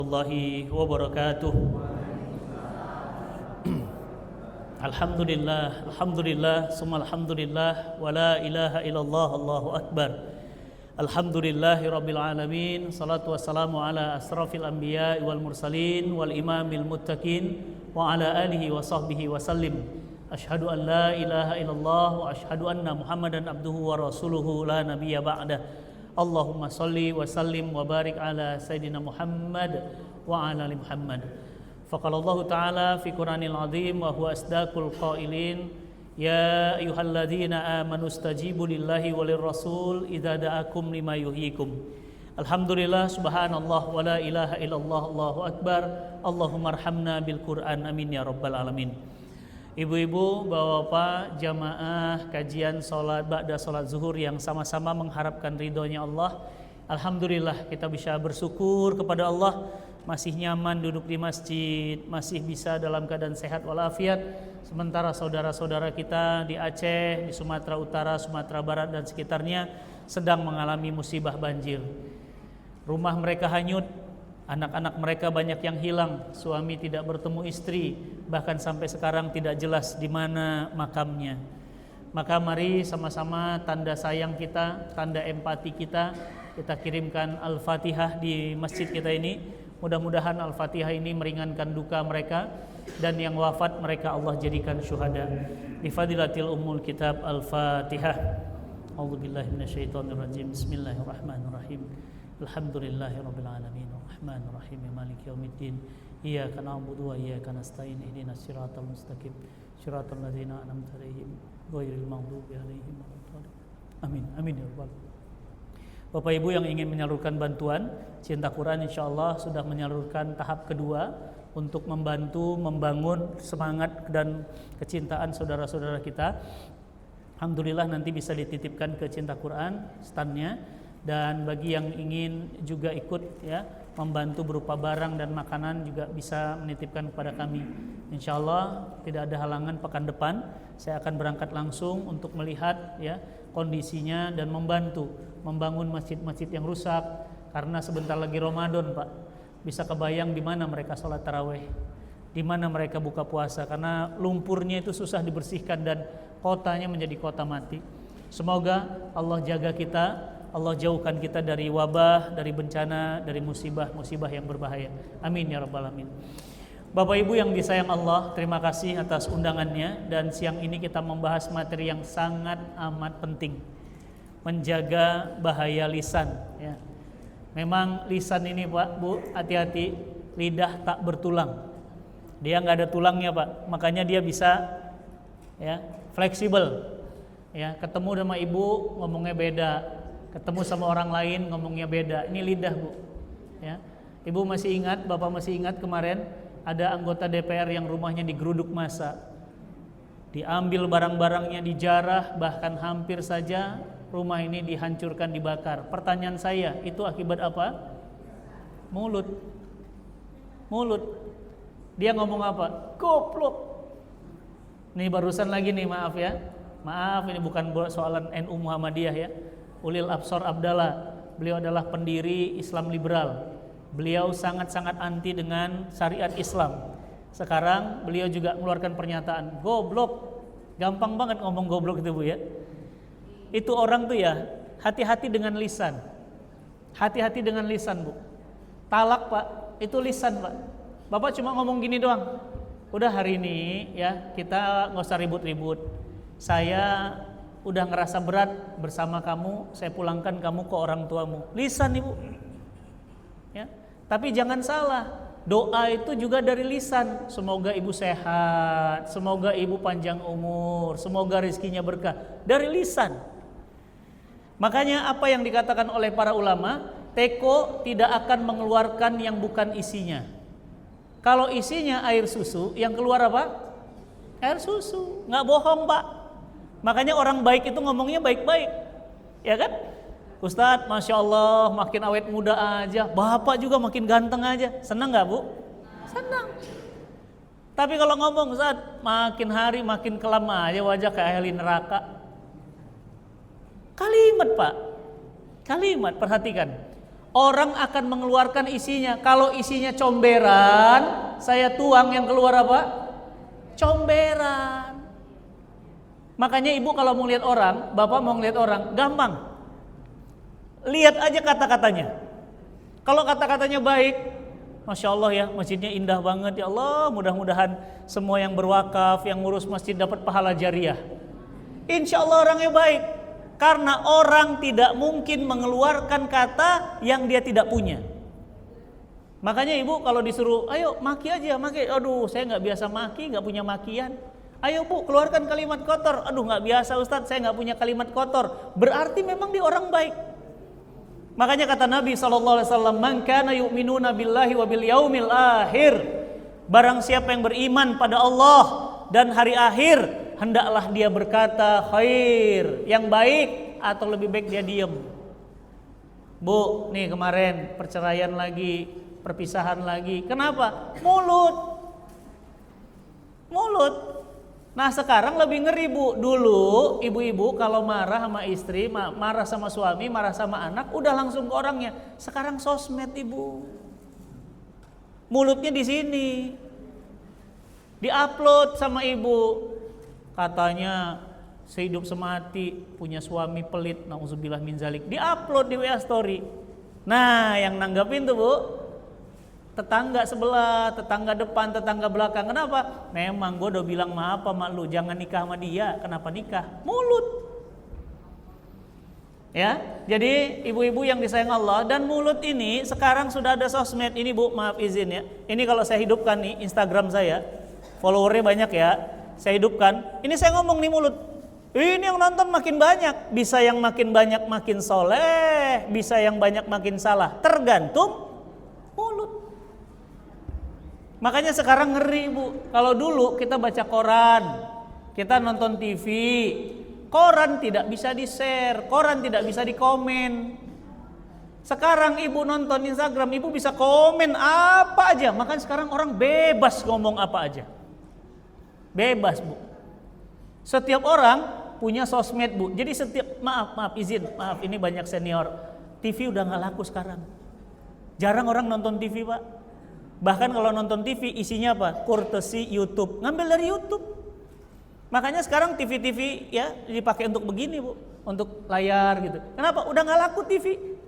Warahmatullahi wabarakatuh. Alhamdulillah, summa alhamdulillah, wa la ilaha illallah, Allahu akbar. Alhamdulillahi rabbil alamin, salatu wassalamu ala asrafil anbiya wal mursalin wal imamil muttaqin wa ala alihi wa sahbihi wa sallim. Ashhadu an la ilaha illallah wa ashhadu anna Muhammadan abduhu wa rasuluhu la nabiyya ba'dah. Allahumma salli wa sallim wa barik ala Sayyidina Muhammad wa ala ali Muhammad. Faqala Allah Ta'ala fi Qur'anil Azim wa huwa asdaqul qailin, ya ayyuhalladzina amanu stajibu lillahi walir rasul idza da'akum lima yuhyikum. Alhamdulillah, subhanallah, wa la ilaha illallah, Allahu akbar. Allahumma arhamna bil Qur'an, amin ya rabbal alamin. Ibu-ibu, bapak-bapak, jamaah kajian salat ba'da salat zuhur yang sama-sama mengharapkan ridhonya Allah. Alhamdulillah, kita bisa bersyukur kepada Allah masih nyaman duduk di masjid, masih bisa dalam keadaan sehat walafiat. Sementara saudara-saudara kita di Aceh, di Sumatera Utara, Sumatera Barat dan sekitarnya sedang mengalami musibah banjir. Rumah mereka hanyut, anak-anak mereka banyak yang hilang, suami tidak bertemu istri, bahkan sampai sekarang tidak jelas di mana makamnya. Maka mari sama-sama tanda sayang kita, tanda empati kita kirimkan Al-Fatihah di masjid kita ini. Mudah-mudahan Al-Fatihah ini meringankan duka mereka, dan yang wafat mereka Allah jadikan syuhada. Bifadilatil ummul kitab Al-Fatihah. A'udzubillahi minasyaitonirrajim. Bismillahirrahmanirrahim. Alhamdulillahirabbil alamin. Rahmanirrahim. Maliki yaumiddin. Iyyaka na'budu wa iyyaka nasta'in. Ihdinas siratal mustaqim. Siratal ladzina an'amta 'alaihim ghairil maghdubi 'alaihim waladdallin. Amin. Amin ya rabbal. Bapak Ibu yang ingin menyalurkan bantuan Cinta Quran, insyaallah sudah menyalurkan tahap kedua untuk membantu membangun semangat dan kecintaan saudara-saudara kita. Alhamdulillah nanti bisa dititipkan ke Cinta Quran standnya, dan bagi yang ingin juga ikut ya membantu berupa barang dan makanan juga bisa menitipkan kepada kami. Insyaallah tidak ada halangan, pekan depan saya akan berangkat langsung untuk melihat ya kondisinya dan membantu membangun masjid-masjid yang rusak, karena sebentar lagi Ramadan, Pak. Bisa kebayang di mana mereka sholat tarawih, di mana mereka buka puasa, karena lumpurnya itu susah dibersihkan dan kotanya menjadi kota mati. Semoga Allah jaga kita, Allah jauhkan kita dari wabah, dari bencana, dari musibah-musibah yang berbahaya. Amin ya rabbal alamin. Bapak Ibu yang disayang Allah, terima kasih atas undangannya, dan siang ini kita membahas materi yang sangat amat penting, menjaga bahaya lisan ya. Memang lisan ini Pak, Bu, hati-hati, lidah tak bertulang. Dia nggak ada tulangnya Pak, makanya dia bisa ya fleksibel ya. Ketemu sama ibu ngomongnya beda, ketemu sama orang lain ngomongnya beda. Ini lidah Bu ya. Ibu masih ingat, Bapak masih ingat kemarin ada anggota DPR yang rumahnya digeruduk massa, diambil barang-barangnya, dijarah, bahkan hampir saja rumah ini dihancurkan, dibakar. Pertanyaan saya, itu akibat apa? Mulut. Dia ngomong apa? Goblok. Nih barusan lagi nih, maaf ya. Maaf, ini bukan soalan NU Muhammadiyah ya. Ulil Absor Abdallah, beliau adalah pendiri Islam liberal. Beliau sangat-sangat anti dengan syariat Islam. Sekarang beliau juga mengeluarkan pernyataan, goblok. Gampang banget ngomong goblok itu Bu ya. Itu orang tuh ya, hati-hati dengan lisan. Hati-hati dengan lisan Bu. Talak Pak, itu lisan Pak. Bapak cuma ngomong gini doang, udah hari ini ya kita nggak usah ribut-ribut. Saya udah ngerasa berat bersama kamu, saya pulangkan kamu ke orang tuamu. Lisan Ibu ya. Tapi jangan salah, doa itu juga dari lisan. Semoga ibu sehat, semoga ibu panjang umur, semoga rezekinya berkah. Dari lisan. Makanya apa yang dikatakan oleh para ulama, teko tidak akan mengeluarkan yang bukan isinya. Kalau isinya air susu, yang keluar apa? Air susu. Nggak bohong Pak. Makanya orang baik itu ngomongnya baik-baik, ya kan? Ustadz, Masya Allah, makin awet muda aja. Bapak juga makin ganteng aja. Senang nggak Bu? Senang. Tapi kalau ngomong, Ustadz, makin hari makin kelam aja wajah kayak ahli neraka. Kalimat Pak, kalimat, perhatikan. Orang akan mengeluarkan isinya. Kalau isinya comberan, saya tuang yang keluar apa? Comberan. Makanya ibu kalau mau lihat orang, bapak mau lihat orang, gampang. Lihat aja kata-katanya. Kalau kata-katanya baik, Masya Allah ya, masjidnya indah banget ya Allah. Mudah-mudahan semua yang berwakaf, yang ngurus masjid dapat pahala jariah. Insya Allah orangnya baik. Karena orang tidak mungkin mengeluarkan kata yang dia tidak punya. Makanya ibu kalau disuruh, ayo maki aja, maki. Aduh, saya nggak biasa maki, nggak punya makian. Ayo bu, keluarkan kalimat kotor. Aduh, nggak biasa Ustadz, saya nggak punya kalimat kotor. Berarti memang dia orang baik. Makanya kata Nabi SAW, man kana yu'minuna billahi wa bil yaumil akhir. Barang siapa yang beriman pada Allah dan hari akhir, hendaklah dia berkata khair, yang baik, atau lebih baik dia diem. Bu, nih kemarin perceraian lagi, perpisahan lagi. Kenapa? Mulut. Nah sekarang lebih ngeri bu. Dulu ibu-ibu kalau marah sama istri, marah sama suami, marah sama anak, udah langsung ke orangnya. Sekarang sosmed ibu. Mulutnya di sini. Diupload sama ibu. Katanya sehidup semati punya suami pelit, nauzubillah min zalik. Diupload di WA story. Nah yang nanggapin tuh bu, tetangga sebelah, tetangga depan, tetangga belakang. Kenapa? Memang gue udah bilang maaf sama lu, jangan nikah sama dia. Kenapa nikah? Mulut. Ya, jadi ibu-ibu yang disayang Allah, dan mulut ini sekarang sudah ada sosmed. Ini bu, maaf izin ya. Ini kalau saya hidupkan nih Instagram saya, followernya banyak ya. Saya hidupkan. Ini saya ngomong nih mulut. Ini yang nonton makin banyak. Bisa yang makin banyak makin soleh, bisa yang banyak makin salah. Tergantung mulut. Makanya sekarang ngeri bu. Kalau dulu kita baca koran, kita nonton TV, koran tidak bisa di-share, koran tidak bisa di-komen. Sekarang ibu nonton Instagram, ibu bisa komen apa aja. Makanya sekarang orang bebas ngomong apa aja. Bebas bu. Setiap orang punya sosmed bu. Jadi maaf ini banyak senior. TV udah gak laku sekarang. Jarang orang nonton TV pak. Bahkan kalau nonton TV isinya apa? Courtesy YouTube. Ngambil dari YouTube. Makanya sekarang TV-TV ya dipakai untuk begini bu. Untuk layar gitu. Kenapa? Udah gak laku TV.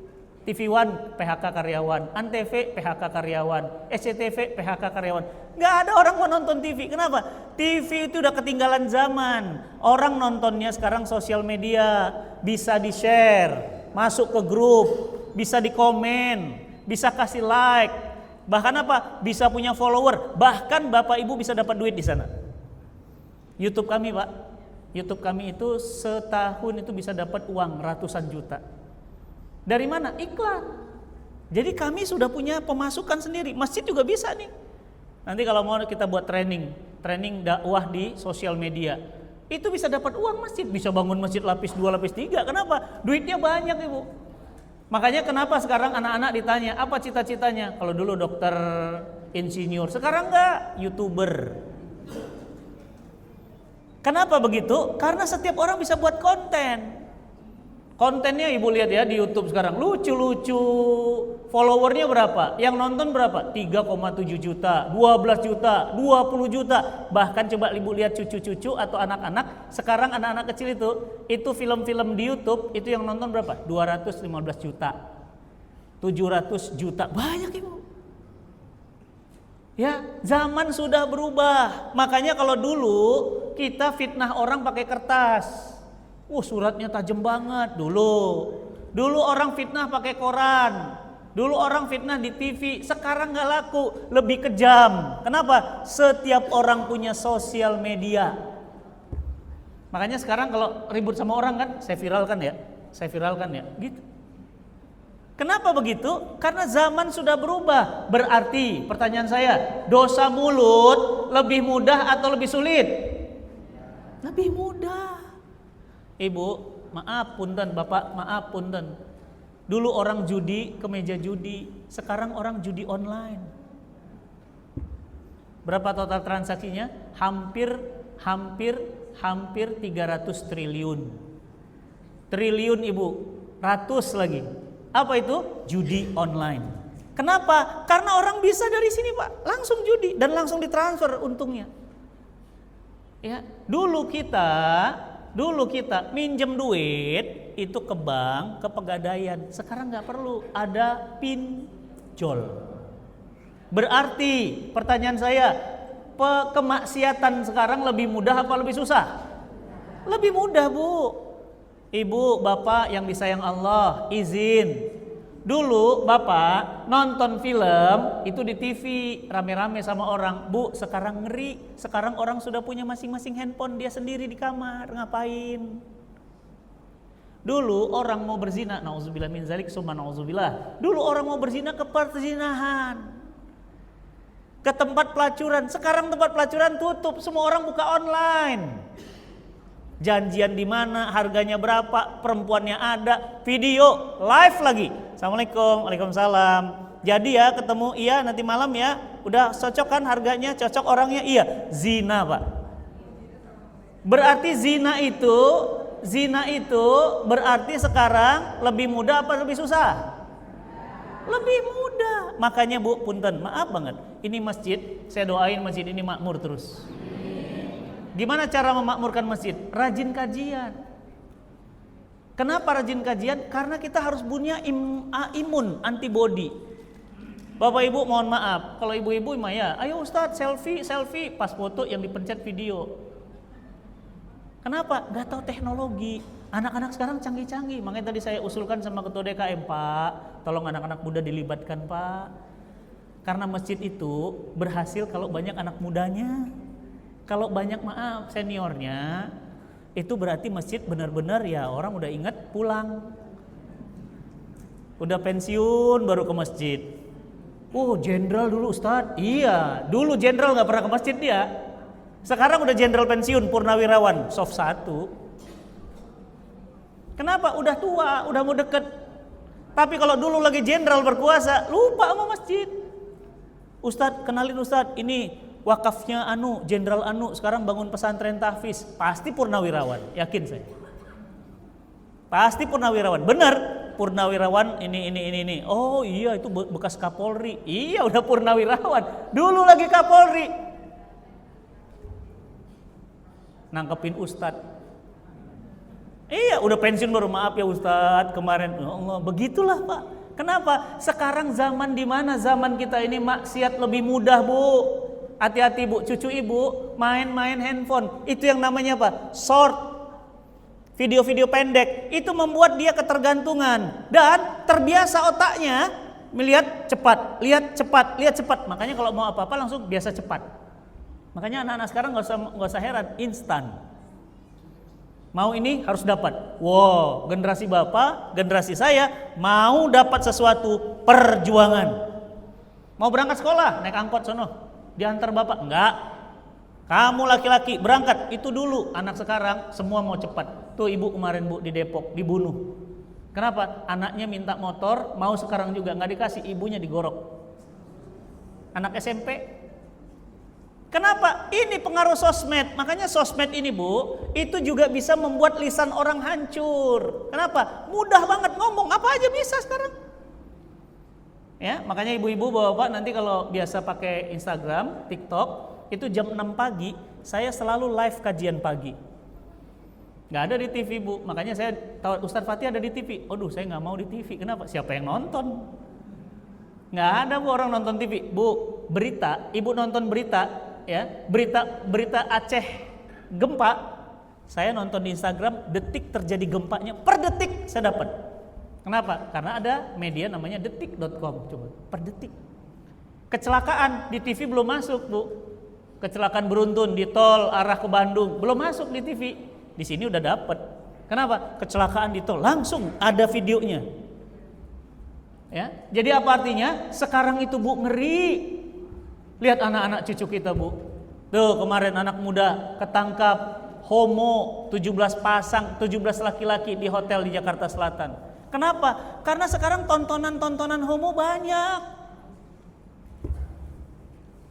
TV One PHK karyawan, Antv PHK karyawan, SCTV PHK karyawan. Gak ada orang mau nonton TV. Kenapa? TV itu udah ketinggalan zaman. Orang nontonnya sekarang sosial media. Bisa di-share, masuk ke grup, bisa di-komen, bisa kasih like. Bahkan apa? Bisa punya follower. Bahkan bapak ibu bisa dapat duit di sana. YouTube kami pak, YouTube kami itu setahun itu bisa dapat uang ratusan juta. Dari mana? Iklan. Jadi kami sudah punya pemasukan sendiri. Masjid juga bisa nih. Nanti kalau mau kita buat training dakwah di sosial media. Itu bisa dapat uang masjid, bisa bangun masjid lapis 2, lapis 3. Kenapa? Duitnya banyak ibu. Makanya kenapa sekarang anak-anak ditanya, apa cita-citanya? Kalau dulu dokter, insinyur, sekarang enggak, YouTuber. Kenapa begitu? Karena setiap orang bisa buat konten. Kontennya ibu lihat ya di YouTube sekarang, lucu-lucu. Followernya berapa? Yang nonton berapa? 3,7 juta, 12 juta, 20 juta. Bahkan coba ibu lihat cucu-cucu atau anak-anak. Sekarang anak-anak kecil itu film-film di YouTube itu yang nonton berapa? 215 juta, 700 juta. Banyak ibu. Ya, zaman sudah berubah. Makanya kalau dulu kita fitnah orang pakai kertas. Suratnya tajam banget dulu. Dulu orang fitnah pakai koran. Dulu orang fitnah di TV. Sekarang nggak laku, lebih kejam. Kenapa? Setiap orang punya sosial media. Makanya sekarang kalau ribut sama orang kan, saya viralkan ya, gitu. Kenapa begitu? Karena zaman sudah berubah. Berarti pertanyaan saya, dosa mulut lebih mudah atau lebih sulit? Lebih mudah. Ibu, maaf punten, bapak, maaf punten. Dulu orang judi ke meja judi, sekarang orang judi online. Berapa total transaksinya? Hampir 300 triliun. Triliun ibu, ratus lagi. Apa itu? Judi online. Kenapa? Karena orang bisa dari sini Pak, langsung judi dan langsung ditransfer untungnya. Ya, dulu kita minjem duit itu ke bank, ke Pegadaian. Sekarang nggak perlu, ada pinjol. Berarti pertanyaan saya, kemaksiatan sekarang lebih mudah apa lebih susah? Lebih mudah Bu. Ibu, bapak yang disayang Allah, izin. Dulu bapak nonton film itu di TV rame-rame sama orang. Bu, sekarang ngeri. Sekarang orang sudah punya masing-masing handphone, dia sendiri di kamar, ngapain? Dulu orang mau berzina, nauzubillah min zalik, summa nauzubillah. Dulu orang mau berzina ke perzinahan, ke tempat pelacuran. Sekarang tempat pelacuran tutup, semua orang buka online. Janjian di mana, harganya berapa, perempuannya ada, video, live lagi. Assalamualaikum, waalaikumsalam. Jadi ya ketemu, iya nanti malam ya. Udah cocok kan harganya, cocok orangnya, iya. Zina Pak. Berarti zina itu berarti sekarang lebih mudah apa lebih susah? Lebih mudah. Makanya Bu, punten, maaf banget. Ini masjid, saya doain masjid ini makmur terus. Gimana cara memakmurkan masjid? Rajin kajian. Kenapa rajin kajian? Karena kita harus punya imun, antibody. Bapak Ibu mohon maaf, kalau ibu-ibu mah ya, ayo Ustadz selfie, pas foto yang dipencet video. Kenapa? Gak tahu teknologi. Anak-anak sekarang canggih-canggih. Makanya tadi saya usulkan sama ketua DKM, Pak, tolong anak-anak muda dilibatkan Pak. Karena masjid itu berhasil kalau banyak anak mudanya. Kalau banyak seniornya, itu berarti masjid benar-benar ya orang udah ingat pulang. Udah pensiun baru ke masjid. Oh jenderal dulu Ustadz. Iya, dulu jenderal gak pernah ke masjid dia. Sekarang udah jenderal pensiun, purnawirawan, soft 1. Kenapa? Udah tua, udah mau deket. Tapi kalau dulu lagi jenderal berkuasa, lupa sama masjid. Ustadz, kenalin Ustadz, ini wakafnya jenderal sekarang bangun pesantren tahfiz, pasti purnawirawan, yakin saya. Pasti purnawirawan, bener, purnawirawan ini. Oh iya itu bekas Kapolri, iya udah purnawirawan, dulu lagi Kapolri. Nangkepin Ustadz. Iya udah pensiun baru maaf ya Ustadz kemarin. Ya Allah, begitulah Pak. Kenapa? Sekarang zaman di mana zaman kita ini maksiat lebih mudah Bu. Hati-hati Bu, cucu Ibu main-main handphone. Itu yang namanya apa? Short. Video-video pendek. Itu membuat dia ketergantungan dan terbiasa otaknya melihat cepat, lihat cepat. Makanya kalau mau apa-apa langsung biasa cepat. Makanya anak-anak sekarang nggak usah heran, instan. Mau ini harus dapat. Wow, generasi Bapak, generasi saya mau dapat sesuatu, perjuangan. Mau berangkat sekolah, naik angkot sono, diantar Bapak. Enggak. Kamu laki-laki berangkat, itu dulu. Anak sekarang semua mau cepat. Tuh Ibu kemarin Bu di Depok dibunuh. Kenapa? Anaknya minta motor, mau sekarang juga nggak dikasih, ibunya digorok. Anak SMP. Kenapa? Ini pengaruh sosmed. Makanya sosmed ini Bu, itu juga bisa membuat lisan orang hancur. Kenapa? Mudah banget ngomong, apa aja bisa sekarang. Ya, makanya ibu-ibu bapak nanti kalau biasa pakai Instagram, TikTok, itu jam 6 pagi, saya selalu live kajian pagi. Nggak ada di TV Bu, makanya saya tahu Ustadz Fatih ada di TV. Aduh, saya nggak mau di TV. Kenapa? Siapa yang nonton? Nggak ada Bu orang nonton TV. Bu, berita, ibu nonton berita. Ya, berita Aceh gempa, saya nonton di Instagram, detik terjadi gempanya, per detik saya dapat. Kenapa? Karena ada media namanya detik.com, coba per detik. Kecelakaan di TV belum masuk Bu, kecelakaan beruntun di tol arah ke Bandung belum masuk di TV, di sini udah dapat. Kenapa? Kecelakaan di tol langsung ada videonya. Ya, jadi apa artinya? Sekarang itu Bu ngeri. Lihat anak-anak cucu kita Bu. Tuh kemarin anak muda ketangkap homo 17 pasang, 17 laki-laki di hotel di Jakarta Selatan. Kenapa? Karena sekarang tontonan homo banyak.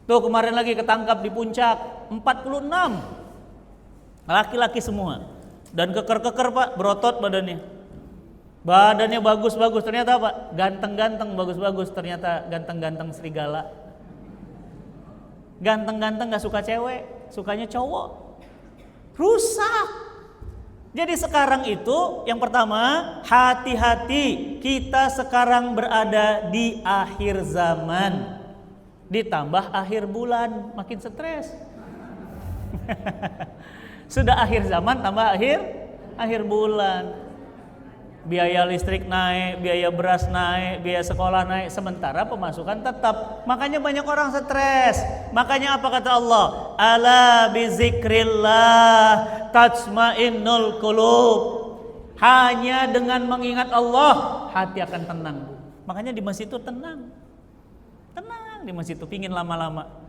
Tuh kemarin lagi ketangkap di Puncak 46 laki-laki semua. Dan keker-keker Pak, berotot badannya. Badannya bagus-bagus, ternyata apa? Ganteng-ganteng, bagus-bagus, ternyata ganteng-ganteng serigala. Ganteng-ganteng gak suka cewek, sukanya cowok. Rusak. Jadi sekarang itu yang pertama, hati-hati, kita sekarang berada di akhir zaman. Ditambah akhir bulan, makin stres. Sudah akhir zaman tambah akhir bulan. Biaya listrik naik, biaya beras naik, biaya sekolah naik, sementara pemasukan tetap. Makanya banyak orang stres. Makanya apa kata Allah? Ala bizikrillah tatma'innul qulub. Hanya dengan mengingat Allah hati akan tenang, Bu. Makanya di masjid itu tenang. Tenang di masjid itu, pingin lama-lama.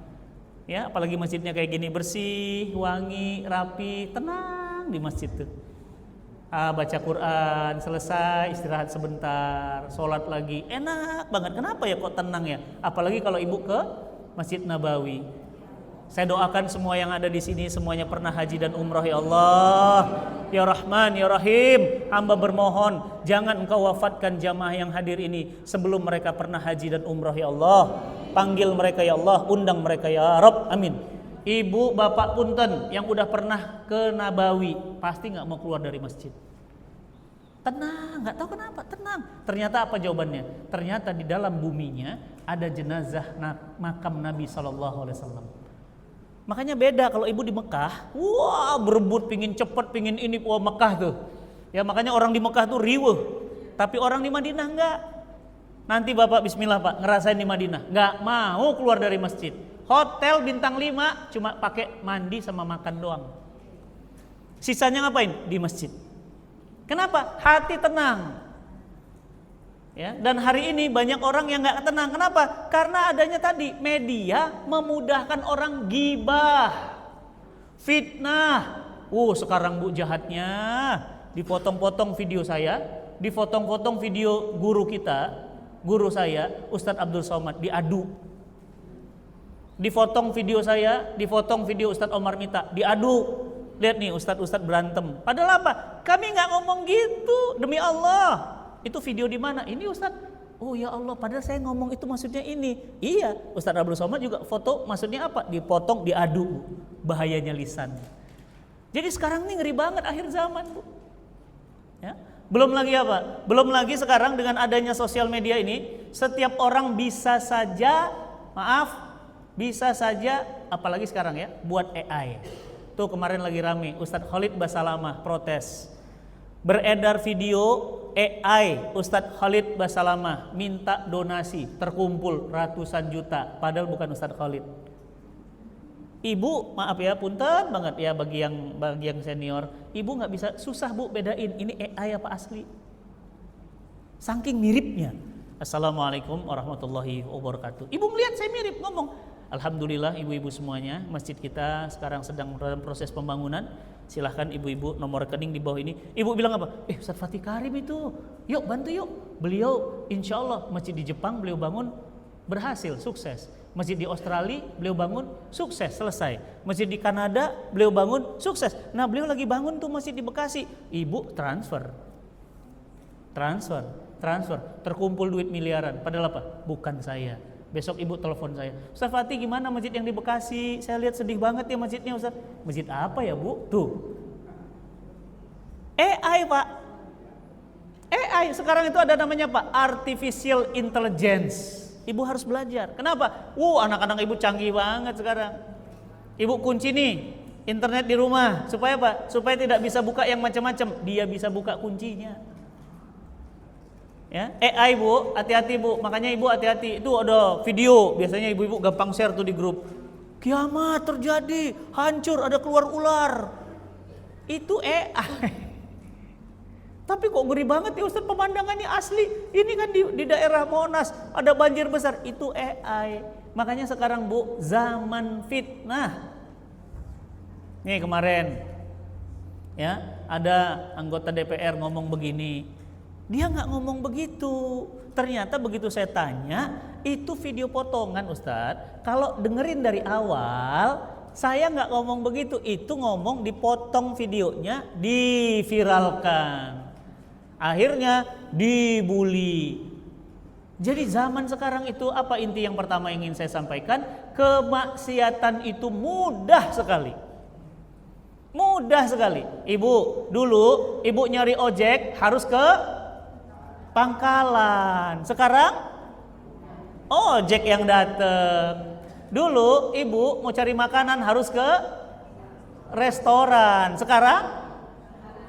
Ya, apalagi masjidnya kayak gini, bersih, wangi, rapi, tenang di masjid itu. Baca Quran, selesai, istirahat sebentar, sholat lagi, enak banget. Kenapa ya kok tenang ya? Apalagi kalau ibu ke Masjid Nabawi. Saya doakan semua yang ada di sini semuanya pernah haji dan umroh ya Allah. Ya Rahman, ya Rahim, hamba bermohon jangan engkau wafatkan jamaah yang hadir ini sebelum mereka pernah haji dan umroh ya Allah. Panggil mereka ya Allah, undang mereka ya Rabb, amin. Ibu, bapak punten yang udah pernah ke Nabawi pasti nggak mau keluar dari masjid. Tenang, nggak tahu kenapa tenang. Ternyata apa jawabannya? Ternyata di dalam buminya ada jenazah makam Nabi SAW. Makanya beda kalau ibu di Mekah, wah berebut pingin cepet, pingin ini, wah Mekah tuh. Ya makanya orang di Mekah tuh riweuh. Tapi orang di Madinah enggak. Nanti bapak bismillah pak ngerasain di Madinah, nggak mau keluar dari masjid. Hotel bintang 5 cuma pakai mandi sama makan doang. Sisanya ngapain? Di masjid. Kenapa? Hati tenang. Ya, dan hari ini banyak orang yang nggak tenang. Kenapa? Karena adanya tadi media memudahkan orang gibah, fitnah. Sekarang Bu jahatnya, dipotong-potong video saya, dipotong-potong video guru kita, guru saya, Ustadz Abdul Somad, diadu. Dipotong video saya, dipotong video Ustadz Omar Mita, diadu. Lihat nih Ustadz berantem. Padahal apa? Kami nggak ngomong gitu, demi Allah. Itu video di mana? Ini Ustadz. Oh ya Allah, padahal saya ngomong itu maksudnya ini. Iya, Ustadz Abdul Somad juga foto maksudnya apa? Dipotong, diadu. Bahayanya lisan. Jadi sekarang ini ngeri banget akhir zaman, Bu. Ya. Belum lagi apa? Belum lagi sekarang dengan adanya sosial media ini, setiap orang bisa saja, apalagi sekarang ya, buat AI. Tuh kemarin lagi rame, Ustadz Khalid Basalamah protes. Beredar video AI Ustadz Khalid Basalamah minta donasi, terkumpul ratusan juta, padahal bukan Ustadz Khalid. Ibu, maaf ya, punten banget ya bagi yang senior, ibu nggak bisa, susah Bu bedain ini AI apa asli. Saking miripnya. Assalamualaikum warahmatullahi wabarakatuh. Ibu melihat saya mirip, ngomong, alhamdulillah ibu-ibu semuanya, masjid kita sekarang sedang dalam proses pembangunan. Silahkan ibu-ibu nomor rekening di bawah ini. Ibu bilang apa? Ustadz Fatih Karim itu, yuk bantu yuk. Beliau insya Allah masjid di Jepang beliau bangun berhasil, sukses. Masjid di Australia beliau bangun, sukses, selesai. Masjid di Kanada beliau bangun, sukses. Nah beliau lagi bangun tuh masjid di Bekasi. Ibu transfer. Terkumpul duit miliaran. Padahal apa? Bukan saya. Besok ibu telepon saya, Ustaz Fatih gimana masjid yang di Bekasi? Saya lihat sedih banget ya masjidnya Ustaz. Masjid apa ya Bu? Tuh AI Pak. AI sekarang itu ada namanya Pak, Artificial Intelligence. Ibu harus belajar. Kenapa? Anak-anak ibu canggih banget sekarang. Ibu kunci nih internet di rumah. Supaya apa? Supaya tidak bisa buka yang macam-macam. Dia bisa buka kuncinya. Ya, AI Bu, hati-hati Bu. Makanya ibu hati-hati. Itu ada video, biasanya ibu-ibu gampang share tuh di grup. Kiamat terjadi, hancur, ada keluar ular. Itu AI. Tapi kok ngeri banget ya Ustaz, pemandangannya asli. Ini kan di daerah Monas ada banjir besar. Itu AI. Makanya sekarang Bu, zaman fitnah. Nih kemarin ya, ada anggota DPR ngomong begini. Dia nggak ngomong begitu. Ternyata begitu saya tanya, itu video potongan Ustadz. Kalau dengerin dari awal, saya nggak ngomong begitu. Itu ngomong dipotong videonya, diviralkan. Akhirnya dibully. Jadi zaman sekarang itu apa inti yang pertama ingin saya sampaikan? Kemaksiatan itu mudah sekali. Mudah sekali. Ibu, dulu ibu nyari ojek harus ke pangkalan. Sekarang ojek yang datang. Dulu ibu mau cari makanan harus ke restoran. Sekarang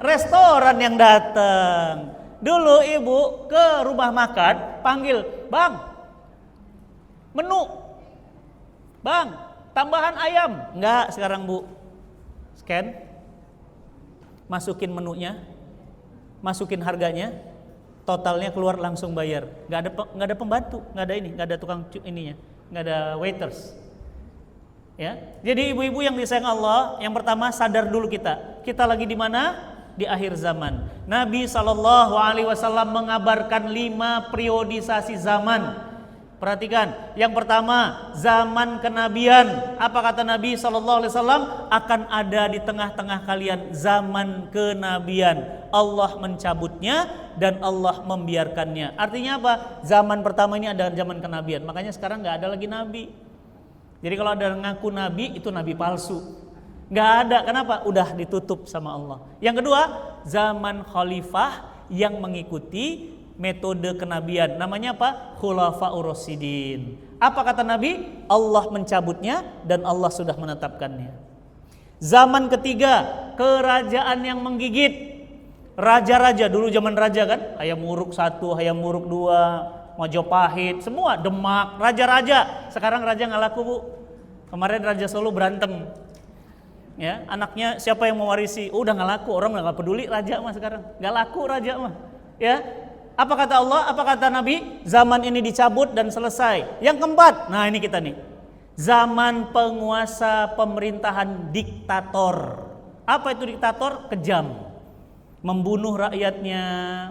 restoran yang datang. Dulu ibu ke rumah makan panggil, "Bang, menu. Bang, tambahan ayam." Enggak, sekarang Bu. Scan. Masukin menunya. Masukin harganya. Totalnya keluar langsung bayar. Enggak ada pembantu, enggak ada enggak ada tukang ininya, enggak ada waiters. Ya. Jadi ibu-ibu yang disayang Allah, yang pertama sadar dulu kita. Kita lagi di mana? Di akhir zaman. Nabi SAW mengabarkan 5 periodisasi zaman. Perhatikan, yang pertama zaman kenabian. Apa kata Nabi SAW? Akan ada di tengah-tengah kalian zaman kenabian. Allah mencabutnya dan Allah membiarkannya. Artinya apa? Zaman pertama ini adalah zaman kenabian. Makanya sekarang nggak ada lagi nabi. Jadi kalau ada ngaku nabi itu nabi palsu. Nggak ada, kenapa? Udah ditutup sama Allah. Yang kedua, zaman khalifah yang mengikuti metode kenabian. Namanya apa? Khulafaur Rasyidin. Apa kata Nabi? Allah mencabutnya dan Allah sudah menetapkannya. Zaman ketiga, kerajaan yang menggigit. Raja-raja, dulu zaman raja kan, Hayam Wuruk 1, Hayam Wuruk 2, Majapahit, semua Demak, raja-raja. Sekarang raja nggak laku, Bu. Kemarin Raja Solo berantem. Ya, anaknya siapa yang mewarisi? Udah nggak laku, orang nggak peduli raja mah sekarang, nggak laku raja mah. Ya, apa kata Allah? Apa kata Nabi? Zaman ini dicabut dan selesai. Yang keempat, nah ini kita nih, zaman penguasa pemerintahan diktator. Apa itu diktator? Kejam, membunuh rakyatnya,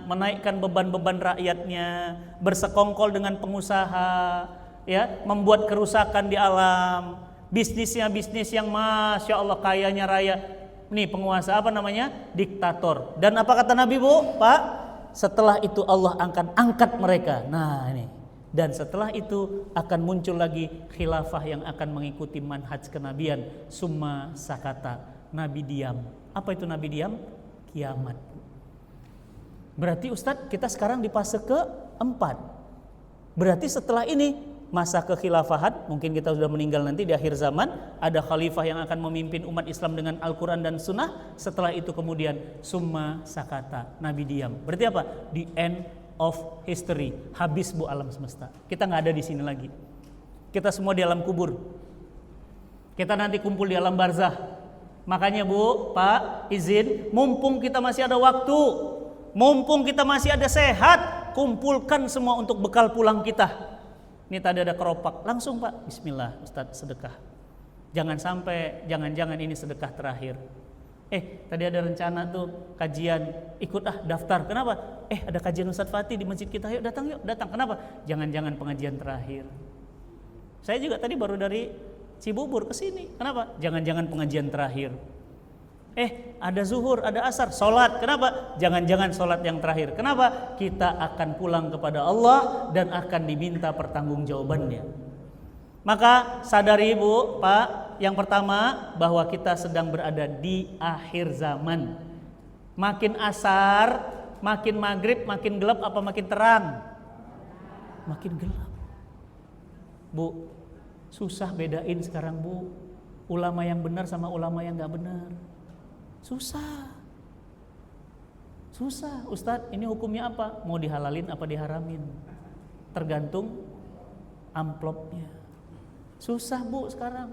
menaikkan beban-beban rakyatnya, bersekongkol dengan pengusaha, ya, membuat kerusakan di alam. Bisnisnya bisnis yang masya Allah kayanya raya. Nih penguasa apa namanya? Diktator. Dan apa kata Nabi, Bu? Pak, setelah itu Allah akan angkat mereka. Nah ini. Dan setelah itu akan muncul lagi khilafah yang akan mengikuti manhaj kenabian. Summa sakata. Nabi diam. Apa itu Nabi diam? Kiamat. Berarti Ustadz kita sekarang di fase keempat. Berarti setelah ini masa kekhilafahan, mungkin kita sudah meninggal nanti di akhir zaman, ada khalifah yang akan memimpin umat Islam dengan Al-Quran dan Sunnah. Setelah itu kemudian summa sakata, Nabi diam. Berarti apa? The end of history. Habis Bu alam semesta. Kita nggak ada di sini lagi. Kita semua di alam kubur. Kita nanti kumpul di alam barzah. Makanya Bu, Pak, izin, mumpung kita masih ada waktu, mumpung kita masih ada sehat, kumpulkan semua untuk bekal pulang kita. Ini tadi ada keropak, langsung Pak, bismillah Ustadz sedekah. Jangan sampai, jangan-jangan ini sedekah terakhir. Tadi ada rencana tuh kajian, ikut daftar. Kenapa? Ada kajian Ustadz Fatih di masjid kita, yuk datang. Kenapa? Jangan-jangan pengajian terakhir. Saya juga tadi baru dari Cibubur ke sini. Kenapa? Jangan-jangan pengajian terakhir. Ada zuhur, ada asar, sholat. Kenapa? Jangan-jangan sholat yang terakhir. Kenapa? Kita akan pulang kepada Allah dan akan diminta pertanggungjawabannya. Maka sadari Bu, Pak, yang pertama bahwa kita sedang berada di akhir zaman. Makin asar, makin maghrib, makin gelap apa makin terang? Makin gelap. Bu, susah bedain sekarang Bu, ulama yang benar sama ulama yang gak benar. Susah Ustadz, ini hukumnya apa? Mau dihalalin apa diharamin? Tergantung amplopnya. Susah Bu sekarang,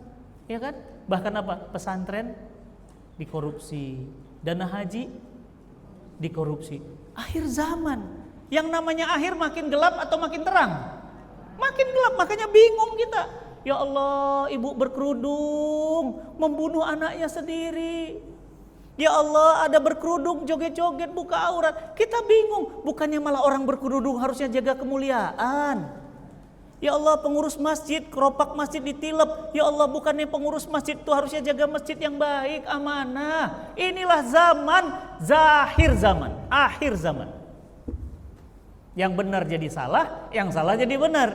ya kan? Bahkan apa? Pesantren dikorupsi, dana haji dikorupsi. Akhir zaman. Yang namanya akhir makin gelap atau makin terang? Makin gelap, makanya bingung kita. Ya Allah, ibu berkerudung membunuh anaknya sendiri. Ya Allah, ada berkerudung joget-joget buka aurat. Kita bingung, bukannya malah orang berkerudung harusnya jaga kemuliaan. Ya Allah, pengurus masjid, keropak masjid ditilep. Ya Allah, bukannya pengurus masjid itu harusnya jaga masjid yang baik, amanah. Inilah zaman, akhir zaman. Yang benar jadi salah, yang salah jadi benar.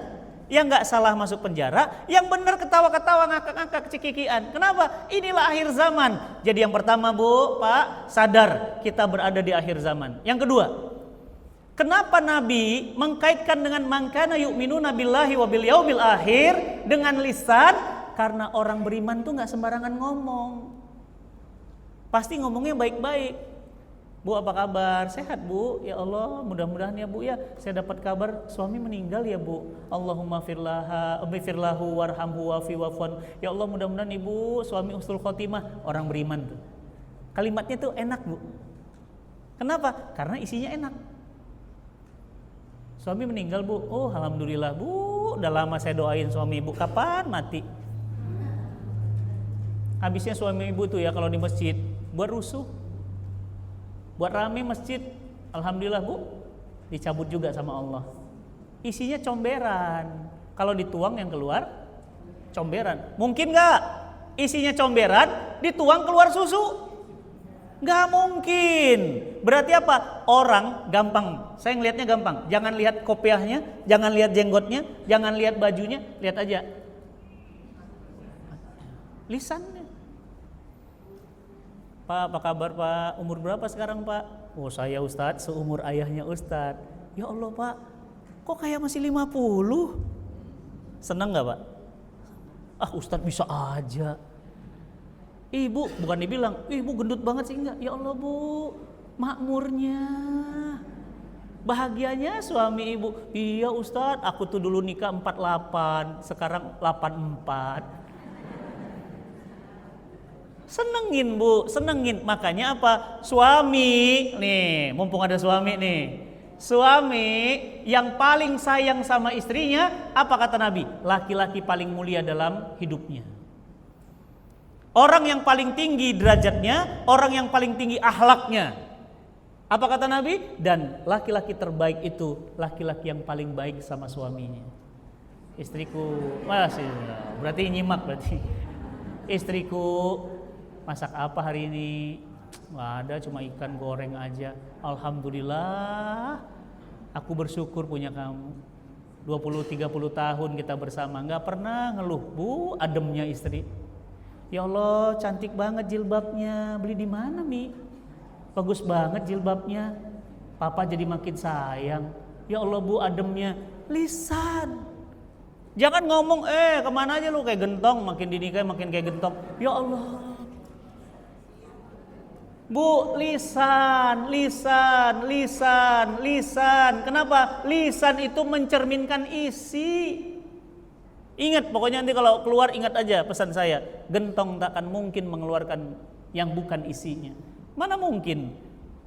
Yang nggak salah masuk penjara, yang benar ketawa-ketawa, ngakak-ngakak, cekikian. Kenapa? Inilah akhir zaman. Jadi yang pertama Bu, Pak, sadar kita berada di akhir zaman. Yang kedua, kenapa Nabi mengkaitkan dengan mangkana yu'minuna billahi wa bil yaumil akhir dengan lisan? Karena orang beriman tuh nggak sembarangan ngomong. Pasti ngomongnya baik-baik. Bu, apa kabar? Sehat Bu? Ya Allah, mudah-mudahan ya Bu ya, saya dapat kabar suami meninggal ya Bu. Allahumma firlahu warhamhu wafi wafwan. Ya Allah, mudah-mudahan Ibu suami husnul khotimah. Orang beriman tuh. Kalimatnya tuh enak Bu. Kenapa? Karena isinya enak. Suami meninggal Bu. Oh, alhamdulillah Bu. Udah lama saya doain suami Ibu, kapan mati? Habisnya suami Ibu tuh ya kalau di masjid buat rusuh, buat rame masjid, alhamdulillah Bu, dicabut juga sama Allah. Isinya comberan. Kalau dituang yang keluar comberan. Mungkin nggak isinya comberan dituang keluar susu? Nggak mungkin. Berarti apa? Orang gampang. Saya ngelihatnya gampang. Jangan lihat kopiahnya, jangan lihat jenggotnya, jangan lihat bajunya, lihat aja lisannya. Pak, apa kabar Pak? Umur berapa sekarang Pak? Oh, saya Ustadz seumur ayahnya Ustadz. Ya Allah Pak, kok kayak masih 50? Senang gak Pak? Ah, Ustadz bisa aja. Ibu, bukan dibilang, ibu gendut banget sih, enggak. Ya Allah Bu, makmurnya, bahagianya suami ibu. Iya Ustadz, aku tuh dulu nikah 48, sekarang 84. Senengin Bu, senengin. Makanya apa? Suami, nih mumpung ada suami nih, suami yang paling sayang sama istrinya, apa kata Nabi? Laki-laki paling mulia dalam hidupnya. Orang yang paling tinggi derajatnya, orang yang paling tinggi akhlaknya. Apa kata Nabi? Dan laki-laki terbaik itu laki-laki yang paling baik sama suaminya. Istriku, masih berarti nyimak berarti. Istriku, masak apa hari ini? Nggak ada, cuma ikan goreng aja. Alhamdulillah, aku bersyukur punya kamu. 20-30 tahun kita bersama, nggak pernah ngeluh Bu, ademnya istri. Ya Allah, cantik banget jilbabnya. Beli di mana Mi? Bagus banget jilbabnya. Papa jadi makin sayang. Ya Allah Bu, ademnya. Lisan. Jangan ngomong, kemana aja lu kayak gentong, makin dinikahi makin kayak gentong. Ya Allah. Bu, lisan, lisan, lisan, lisan. Kenapa? Lisan itu mencerminkan isi. Ingat, pokoknya nanti kalau keluar ingat aja pesan saya. Gentong tak akan mungkin mengeluarkan yang bukan isinya. Mana mungkin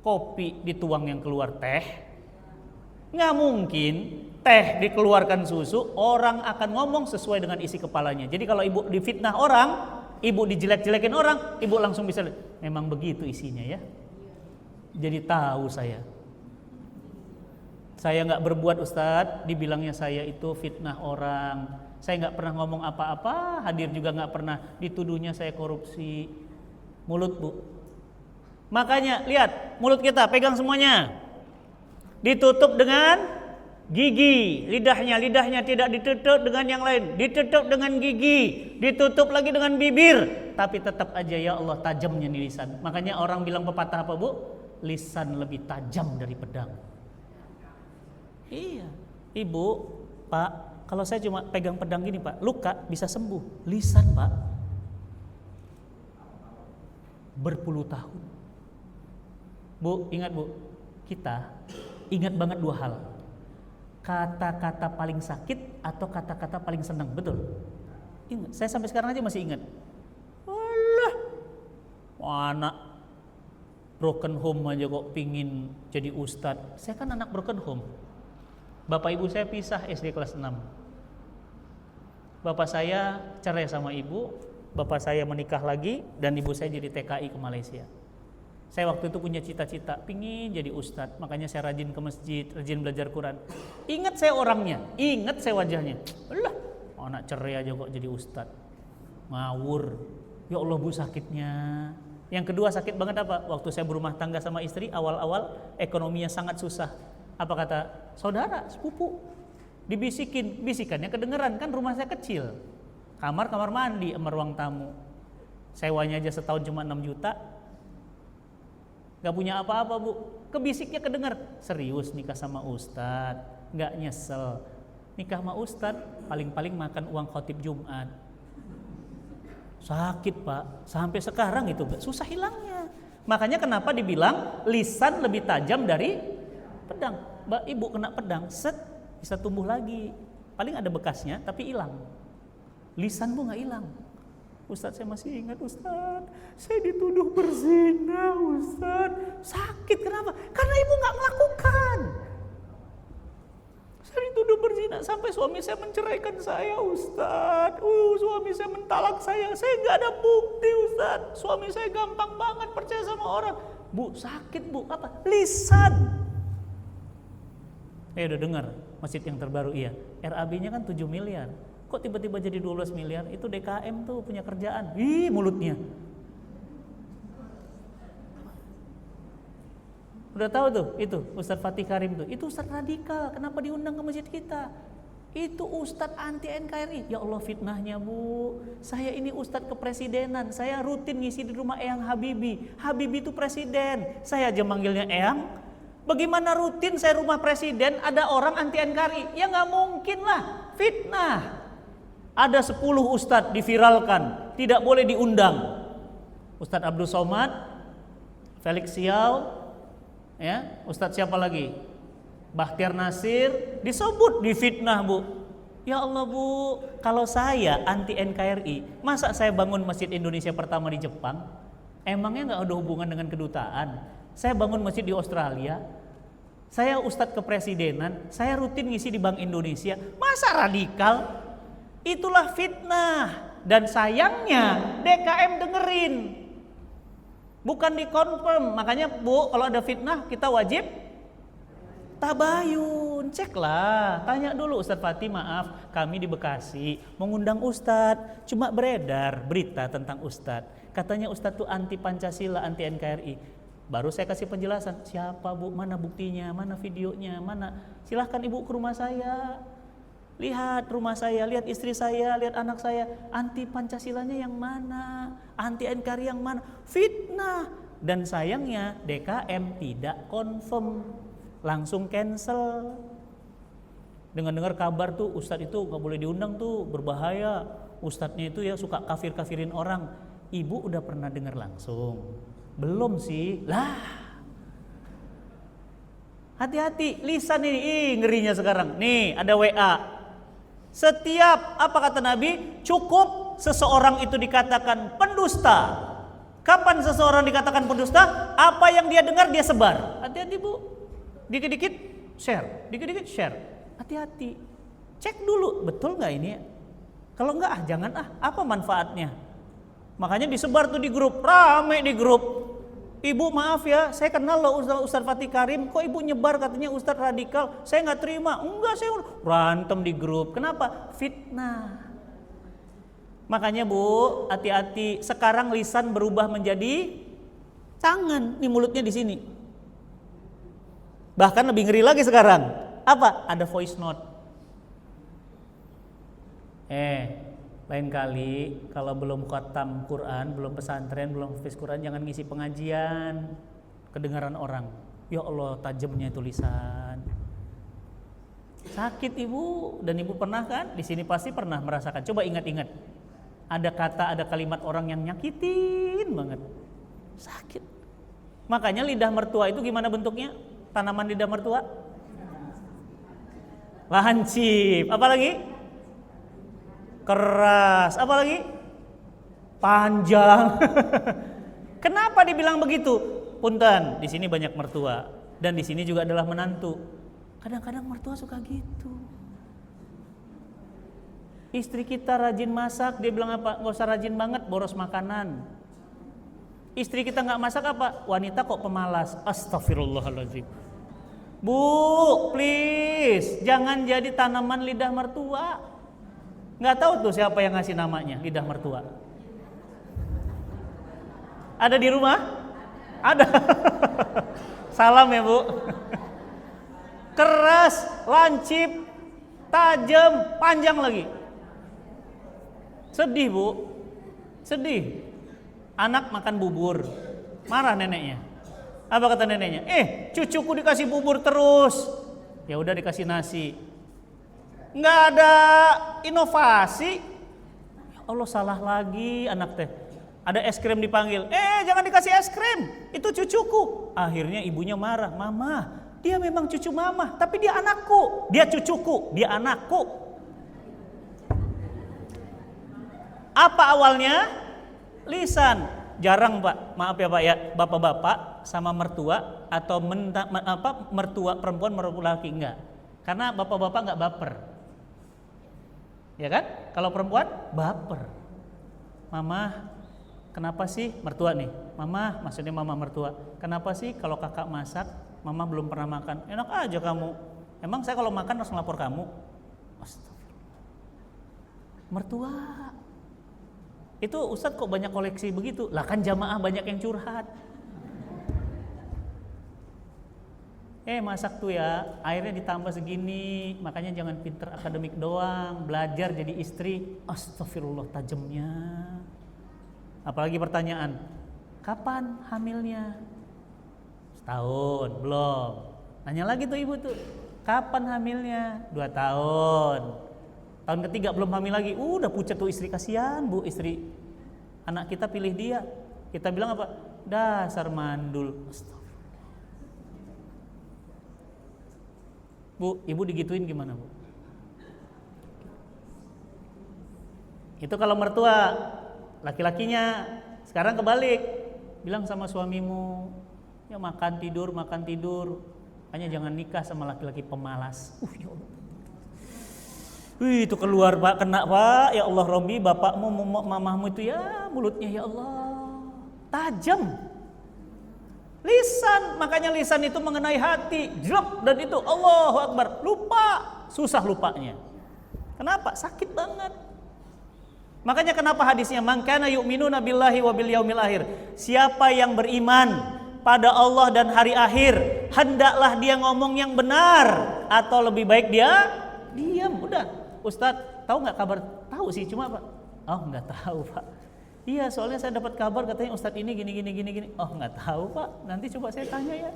kopi dituang yang keluar teh? Nggak mungkin teh dikeluarkan susu. Orang akan ngomong sesuai dengan isi kepalanya. Jadi kalau ibu difitnah orang, ibu dijelek-jelekin orang, ibu langsung bisa lihat, memang begitu isinya ya. Jadi tahu saya. Saya nggak berbuat Ustadz, dibilangnya saya itu fitnah orang. Saya nggak pernah ngomong apa-apa, hadir juga nggak pernah, dituduhnya saya korupsi. Mulut Bu. Makanya lihat mulut kita, pegang semuanya. Ditutup dengan gigi, lidahnya tidak ditutup dengan yang lain, ditutup dengan gigi, ditutup lagi dengan bibir, tapi tetap aja ya Allah tajamnya nih lisan. Makanya orang bilang pepatah apa Bu? Lisan lebih tajam dari pedang. Iya, Ibu, Pak, kalau saya cuma pegang pedang gini Pak, luka bisa sembuh. Lisan Pak, berpuluh tahun. Bu, ingat Bu, kita ingat banget dua hal. Kata-kata paling sakit atau kata-kata paling senang, betul? Ingat, saya sampai sekarang aja masih ingat. Alah, anak broken home aja kok pingin jadi ustadz. Saya kan anak broken home. Bapak ibu saya pisah SD kelas 6. Bapak saya cerai sama ibu, bapak saya menikah lagi, dan ibu saya jadi TKI ke Malaysia. Saya waktu itu punya cita-cita, pingin jadi ustadz, makanya saya rajin ke masjid, rajin belajar Quran. Ingat saya orangnya, ingat saya wajahnya. Alah, anak cerai aja kok jadi ustadz. Ngawur. Ya Allah Bu, sakitnya. Yang kedua sakit banget apa? Waktu saya berumah tangga sama istri, awal-awal ekonominya sangat susah. Apa kata saudara, sepupu? Dibisikin, bisikannya kedengeran, kan rumah saya kecil. Kamar mandi sama ruang tamu. Sewanya aja setahun cuma 6 juta. Gak punya apa-apa bu. Kebisiknya kedenger. Serius nikah sama ustadz, gak nyesel. Nikah sama ustadz paling-paling makan uang khotib Jumat. Sakit pak, sampai sekarang itu susah hilangnya. Makanya kenapa dibilang lisan lebih tajam dari pedang. Mbak ibu kena pedang, set bisa tumbuh lagi. Paling ada bekasnya tapi hilang. Lisan bu gak hilang. Ustadz saya masih ingat Ustadz, saya dituduh berzina Ustadz. Sakit kenapa? Karena ibu gak melakukan. Saya dituduh berzina sampai suami saya menceraikan saya Ustadz. Suami saya mentalak saya gak ada bukti Ustadz. Suami saya gampang banget percaya sama orang. Bu sakit bu, apa? Lisan. Udah dengar masjid yang terbaru iya. RAB-nya kan 7 miliar. Kok tiba-tiba jadi 12 miliar? Itu DKM tuh punya kerjaan. Ih mulutnya. Udah tahu tuh itu Ustadz Fatih Karim tuh. Itu Ustadz radikal. Kenapa diundang ke masjid kita? Itu Ustadz anti NKRI. Ya Allah fitnahnya bu. Saya ini Ustadz kepresidenan. Saya rutin ngisi di rumah Eyang Habibie. Habibie itu presiden. Saya aja manggilnya Eyang. Bagaimana rutin saya rumah presiden ada orang anti NKRI? Ya nggak mungkin lah. Fitnah. Ada 10 ustadz diviralkan, tidak boleh diundang. Ustadz Abdul Somad, Felix Siau, ya, ustadz siapa lagi? Bahtiar Nasir, disebut difitnah bu. Ya Allah bu, kalau saya anti NKRI, masa saya bangun Masjid Indonesia pertama di Jepang? Emangnya nggak ada hubungan dengan kedutaan? Saya bangun masjid di Australia. Saya ustadz kepresidenan, saya rutin ngisi di Bank Indonesia. Masa radikal? Itulah fitnah. Dan sayangnya DKM dengerin, bukan dikonfirm. Makanya bu, kalau ada fitnah kita wajib tabayun. Ceklah, tanya dulu Ustadz Fatih, maaf kami di Bekasi mengundang Ustadz, cuma beredar berita tentang Ustadz, katanya Ustadz tuh anti Pancasila, anti NKRI. Baru saya kasih penjelasan, siapa bu, mana buktinya, mana videonya, mana. Silahkan ibu ke rumah saya, lihat rumah saya, lihat istri saya, lihat anak saya. Anti Pancasilanya yang mana? Anti NKRI yang mana? Fitnah. Dan sayangnya DKM tidak confirm, langsung cancel. Dengar-dengar kabar tuh Ustadz itu gak boleh diundang tuh, berbahaya. Ustadznya itu ya suka kafir-kafirin orang. Ibu udah pernah dengar langsung? Belum sih. Lah, hati-hati lisan ini. Ngerinya sekarang. Nih ada WA. Setiap, apa kata Nabi, cukup seseorang itu dikatakan pendusta. Kapan seseorang dikatakan pendusta? Apa yang dia dengar dia sebar. Hati-hati bu, dikit-dikit share, dikit-dikit share. Hati-hati, cek dulu betul nggak ini. Kalau nggak jangan apa manfaatnya. Makanya disebar tuh di grup, rame di grup. Ibu maaf ya, saya kenal loh Ustadz Fatih Karim, kok ibu nyebar katanya Ustadz radikal, saya nggak terima. Enggak, saya berantem di grup. Kenapa? Fitnah. Makanya bu, hati-hati. Sekarang lisan berubah menjadi tangan. Nih mulutnya di sini. Bahkan lebih ngeri lagi sekarang. Apa? Ada voice note. Lain kali kalau belum khatam Quran, belum pesantren, belum hafiz Quran, jangan ngisi pengajian. Kedengaran orang. Ya Allah, tajamnya itu lisan. Sakit ibu, dan ibu pernah kan? Di sini pasti pernah merasakan. Coba ingat-ingat. Ada kata, ada kalimat orang yang nyakitin banget. Sakit. Makanya lidah mertua itu gimana bentuknya? Tanaman lidah mertua? Lancip. Apa lagi? Keras. Apa lagi? Panjang. Kenapa dibilang begitu? Punten, di sini banyak mertua dan di sini juga adalah menantu. Kadang-kadang mertua suka gitu. Istri kita rajin masak, dia bilang apa? Gak usah rajin banget, boros makanan. Istri kita nggak masak apa? Wanita kok pemalas. Astagfirullahaladzim. Bu, please, jangan jadi tanaman lidah mertua. Nggak tahu tuh siapa yang ngasih namanya lidah mertua. Ada di rumah? Ada. Salam ya bu. keras, lancip, tajam, panjang lagi. Sedih Bu, sedih. Anak makan bubur, marah neneknya. Apa kata neneknya? Cucuku dikasih bubur terus. Ya udah dikasih nasi. Nggak ada inovasi. Ya Allah, salah lagi anak teh. Ada es krim dipanggil. Jangan dikasih es krim. Itu cucuku. Akhirnya ibunya marah. Mama, dia memang cucu mama, tapi dia anakku. Dia cucuku, dia anakku. Apa awalnya? Lisan. Jarang Pak, maaf ya Pak ya, bapak-bapak sama mertua atau mertua perempuan mertua laki enggak. Karena bapak-bapak enggak baper. Ya kan? Kalau perempuan baper. Mama, kenapa sih mertua nih? Mama, maksudnya mama mertua. Kenapa sih kalau kakak masak, mama belum pernah makan? Enak aja kamu. Emang saya kalau makan harus ngelapor kamu? Astagfirullah. Mertua. Itu Ustadz kok banyak koleksi begitu? Lah kan jamaah banyak yang curhat. Masak tuh ya, airnya ditambah segini, makanya jangan pinter akademik doang, belajar jadi istri. Astagfirullah, tajamnya. Apalagi pertanyaan, kapan hamilnya? Setahun, belum. Nanya lagi tuh ibu tuh, kapan hamilnya? 2 tahun. Tahun ketiga belum hamil lagi, udah pucat tuh istri, kasihan Bu, istri anak kita pilih dia. Kita bilang apa? Dasar mandul. Bu, ibu digituin gimana Bu? Itu kalau mertua. Laki-lakinya sekarang kebalik, bilang sama suamimu, ya makan tidur, hanya jangan nikah sama laki-laki pemalas. Ya Allah. Itu keluar Pak, kena Pak. Ya Allah, Robi, bapakmu, mamahmu itu ya mulutnya ya Allah tajam. Lisan, makanya lisan itu mengenai hati, drop, dan itu Allahu Akbar, lupa, susah lupanya. Kenapa? Sakit banget. Makanya kenapa hadisnya man kana yu'minuna billahi wa bil yaumil akhir. Siapa yang beriman pada Allah dan hari akhir, hendaklah dia ngomong yang benar, atau lebih baik dia diam. Udah, Ustadz, tahu nggak kabar? Tahu sih, cuma Pak. Oh, nggak tahu Pak. Iya, soalnya saya dapat kabar katanya Ustadz ini gini. Oh, nggak tahu Pak. Nanti coba saya tanya ya.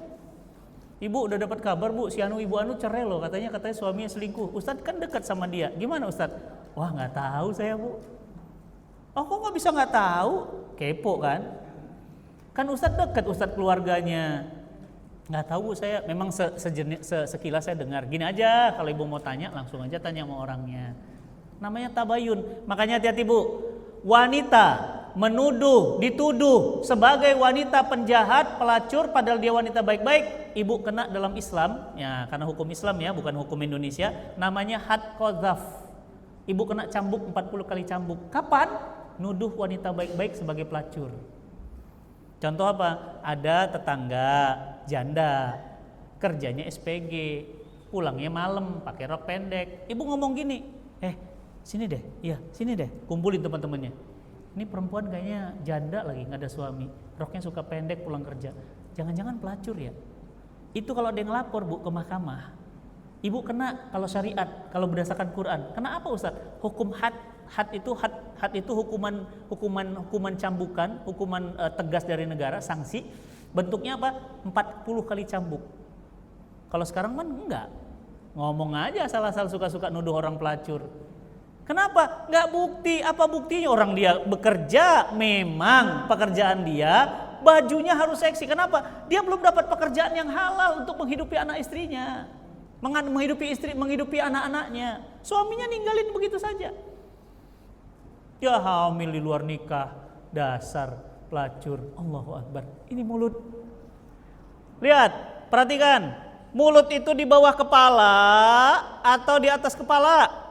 Ibu udah dapat kabar Bu, si ibu anu cerai loh, katanya suaminya selingkuh. Ustadz kan dekat sama dia. Gimana Ustadz? Wah, nggak tahu saya Bu. Oh, kok nggak bisa nggak tahu? Kepo kan? Kan Ustadz dekat, Ustadz keluarganya. Nggak tahu Bu, saya memang sekilas saya dengar. Gini aja, kalau ibu mau tanya langsung aja tanya sama orangnya. Namanya tabayun. Makanya hati-hati Bu. Wanita menuduh, dituduh sebagai wanita penjahat, pelacur, padahal dia wanita baik-baik, ibu kena dalam Islam, ya karena hukum Islam ya, bukan hukum Indonesia, namanya had qadzaf. Ibu kena cambuk 40 kali cambuk. Kapan? Nuduh wanita baik-baik sebagai pelacur. Contoh apa? Ada tetangga janda, kerjanya SPG, pulangnya malam, pakai rok pendek. Ibu ngomong gini, sini deh, iya sini deh, kumpulin teman-temannya. Ini perempuan kayaknya janda lagi, nggak ada suami, roknya suka pendek pulang kerja. Jangan-jangan pelacur ya? Itu kalau ada yang lapor Bu ke mahkamah, ibu kena kalau syariat, kalau berdasarkan Quran. Kena apa Ustaz? Hukum had itu hukuman cambukan, hukuman tegas dari negara, sanksi. Bentuknya apa? 40 kali cambuk. Kalau sekarang kan enggak, ngomong aja asal-asal suka-suka nuduh orang pelacur. Kenapa? Nggak bukti. Apa buktinya? Orang dia bekerja, memang pekerjaan dia, bajunya harus seksi. Kenapa? Dia belum dapat pekerjaan yang halal untuk menghidupi anak istrinya, menghidupi anak-anaknya. Suaminya ninggalin begitu saja. Ya hamil di luar nikah, dasar pelacur. Allahu Akbar. Ini mulut. Lihat, perhatikan. Mulut itu di bawah kepala atau di atas kepala?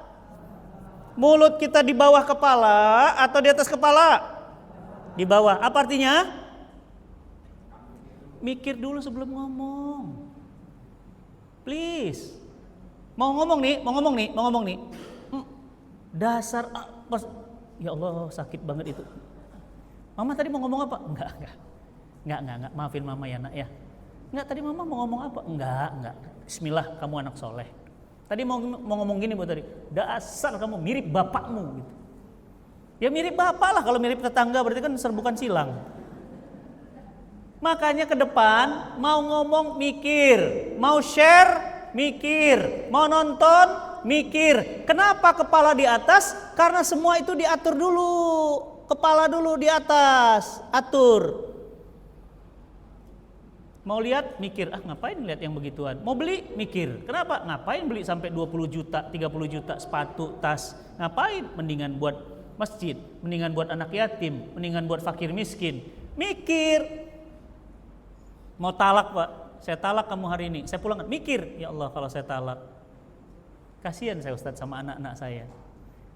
Mulut kita di bawah kepala atau di atas kepala? Di bawah. Apa artinya? Mikir dulu sebelum ngomong. Please. Mau ngomong nih. Dasar ya Allah, sakit banget itu. Mama tadi mau ngomong apa? Enggak. Maafin Mama ya Nak ya. Enggak, tadi Mama mau ngomong apa? Enggak. Bismillah, kamu anak soleh. Tadi mau ngomong gini Bu tadi, dasar kamu mirip bapakmu gitu. Ya mirip bapak lah, kalau mirip tetangga berarti kan serbukan silang. Makanya ke depan mau ngomong mikir, mau share mikir, mau nonton mikir. Kenapa kepala di atas? Karena semua itu diatur dulu. Kepala dulu di atas, atur. Mau lihat, mikir, ngapain lihat yang begituan. Mau beli, mikir. Kenapa? Ngapain beli sampai 20 juta, 30 juta sepatu, tas. Ngapain? Mendingan buat masjid, mendingan buat anak yatim, mendingan buat fakir miskin. Mikir. Mau talak Pak, saya talak kamu hari ini. Saya pulang, mikir, ya Allah kalau saya talak. Kasihan saya Ustadz sama anak-anak saya.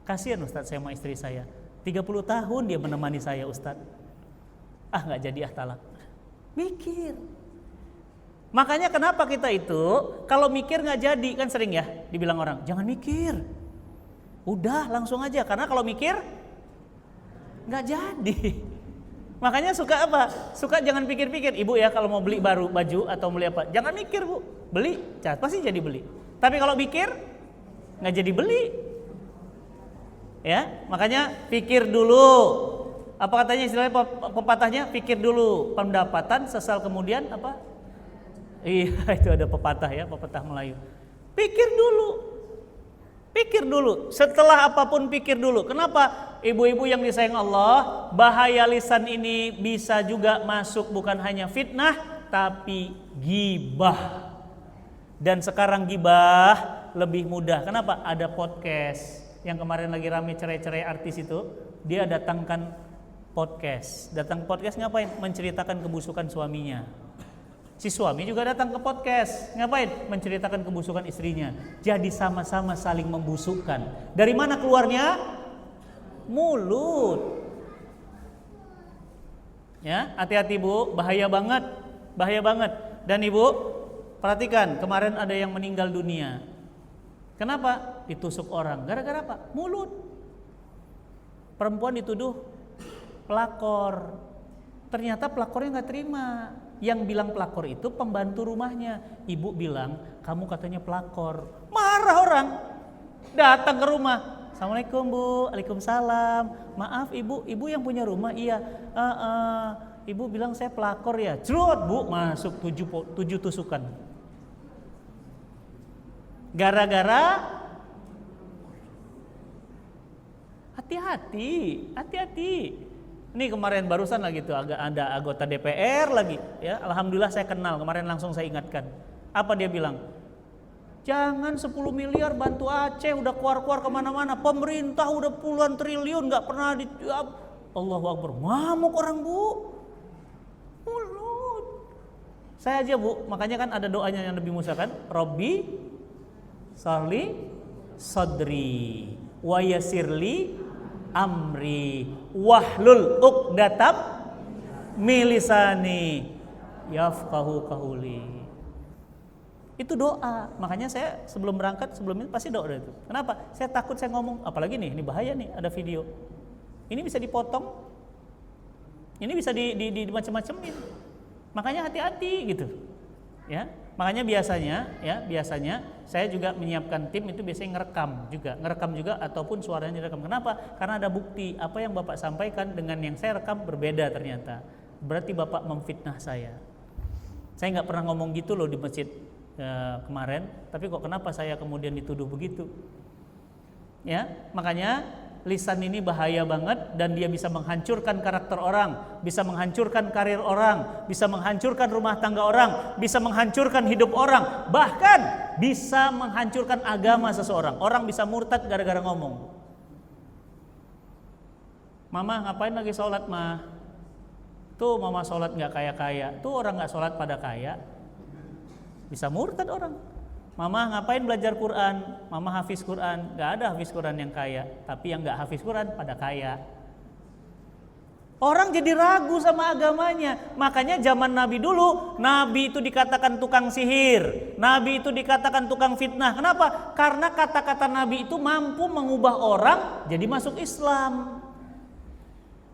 Kasihan Ustadz saya sama istri saya. 30 tahun dia menemani saya Ustadz. Gak jadi talak. Mikir. Makanya kenapa kita itu kalau mikir gak jadi, kan sering ya dibilang orang, jangan mikir. Udah langsung aja, karena kalau mikir gak jadi. Makanya suka apa? Suka jangan pikir-pikir. Ibu ya kalau mau beli baru baju atau beli apa, jangan mikir Bu, beli, pasti jadi beli. Tapi kalau mikir nggak jadi beli. Ya, makanya pikir dulu. Apa katanya istilahnya pepatahnya? Pikir dulu pendapatan, sesal kemudian apa? Iya itu ada pepatah ya, pepatah Melayu. Pikir dulu. Pikir dulu, setelah apapun pikir dulu. Kenapa? Ibu-ibu yang disayang Allah, bahaya lisan ini bisa juga masuk bukan hanya fitnah, tapi gibah. Dan sekarang gibah lebih mudah. Kenapa? Ada podcast. Yang kemarin lagi rame cerai-cerai artis itu, dia datangkan podcast. Datang podcast ngapain? Menceritakan kebusukan suaminya. Si suami juga datang ke podcast, ngapain? Menceritakan kebusukan istrinya. Jadi sama-sama saling membusukkan. Dari mana keluarnya? Mulut. Ya, hati-hati Bu, bahaya banget, bahaya banget. Dan Ibu, perhatikan, kemarin ada yang meninggal dunia. Kenapa? Ditusuk orang. Gara-gara apa? Mulut. Perempuan dituduh pelakor. Ternyata pelakornya nggak terima. Yang bilang pelakor itu pembantu rumahnya. Ibu bilang, kamu katanya pelakor. Marah orang. Datang ke rumah. Assalamualaikum Bu, waalaikumsalam. Maaf ibu yang punya rumah. Iya. Ibu bilang saya pelakor ya. Cerut Bu, masuk 7 tusukan. Gara-gara hati-hati. Ini kemarin barusan lagi tuh ada anggota DPR lagi ya. Alhamdulillah saya kenal, kemarin langsung saya ingatkan. Apa dia bilang? Jangan 10 miliar bantu Aceh, udah keluar-keluar kemana-mana. Pemerintah udah puluhan triliun gak pernah dijawab. Allahu Akbar, ngamuk orang Bu. Mulut. Saya aja Bu, makanya kan ada doanya yang Nabi Musa kan. Robbi Sarli Sadri wa yasirli amri wahlul uqdatam milisani yafqahu qawli. Itu doa. Makanya saya sebelum berangkat, sebelum ini pasti doa itu. Kenapa? Saya takut saya ngomong, apalagi nih, ini bahaya nih, ada video. Ini bisa dipotong. Ini bisa di macam-macamin. Makanya hati-hati gitu. Ya. Makanya biasanya saya juga menyiapkan tim itu biasanya ngerekam juga ataupun suaranya direkam. Kenapa? Karena ada bukti apa yang Bapak sampaikan dengan yang saya rekam berbeda ternyata. Berarti Bapak memfitnah saya. Saya nggak pernah ngomong gitu loh di masjid kemarin, tapi kok kenapa saya kemudian dituduh begitu? Ya, makanya lisan ini bahaya banget dan dia bisa menghancurkan karakter orang, bisa menghancurkan karir orang, bisa menghancurkan rumah tangga orang, bisa menghancurkan hidup orang, bahkan bisa menghancurkan agama seseorang. Orang bisa murtad gara-gara ngomong. Mama ngapain lagi sholat mah? Tuh mama sholat gak kaya-kaya, tuh orang gak sholat pada kaya. Bisa murtad orang. Mama ngapain belajar Quran? Mama hafiz Quran. Gak ada hafiz Quran yang kaya, tapi yang gak hafiz Quran pada kaya. Orang jadi ragu sama agamanya. Makanya zaman Nabi dulu, Nabi itu dikatakan tukang sihir, Nabi itu dikatakan tukang fitnah. Kenapa? Karena kata-kata Nabi itu mampu mengubah orang jadi masuk Islam.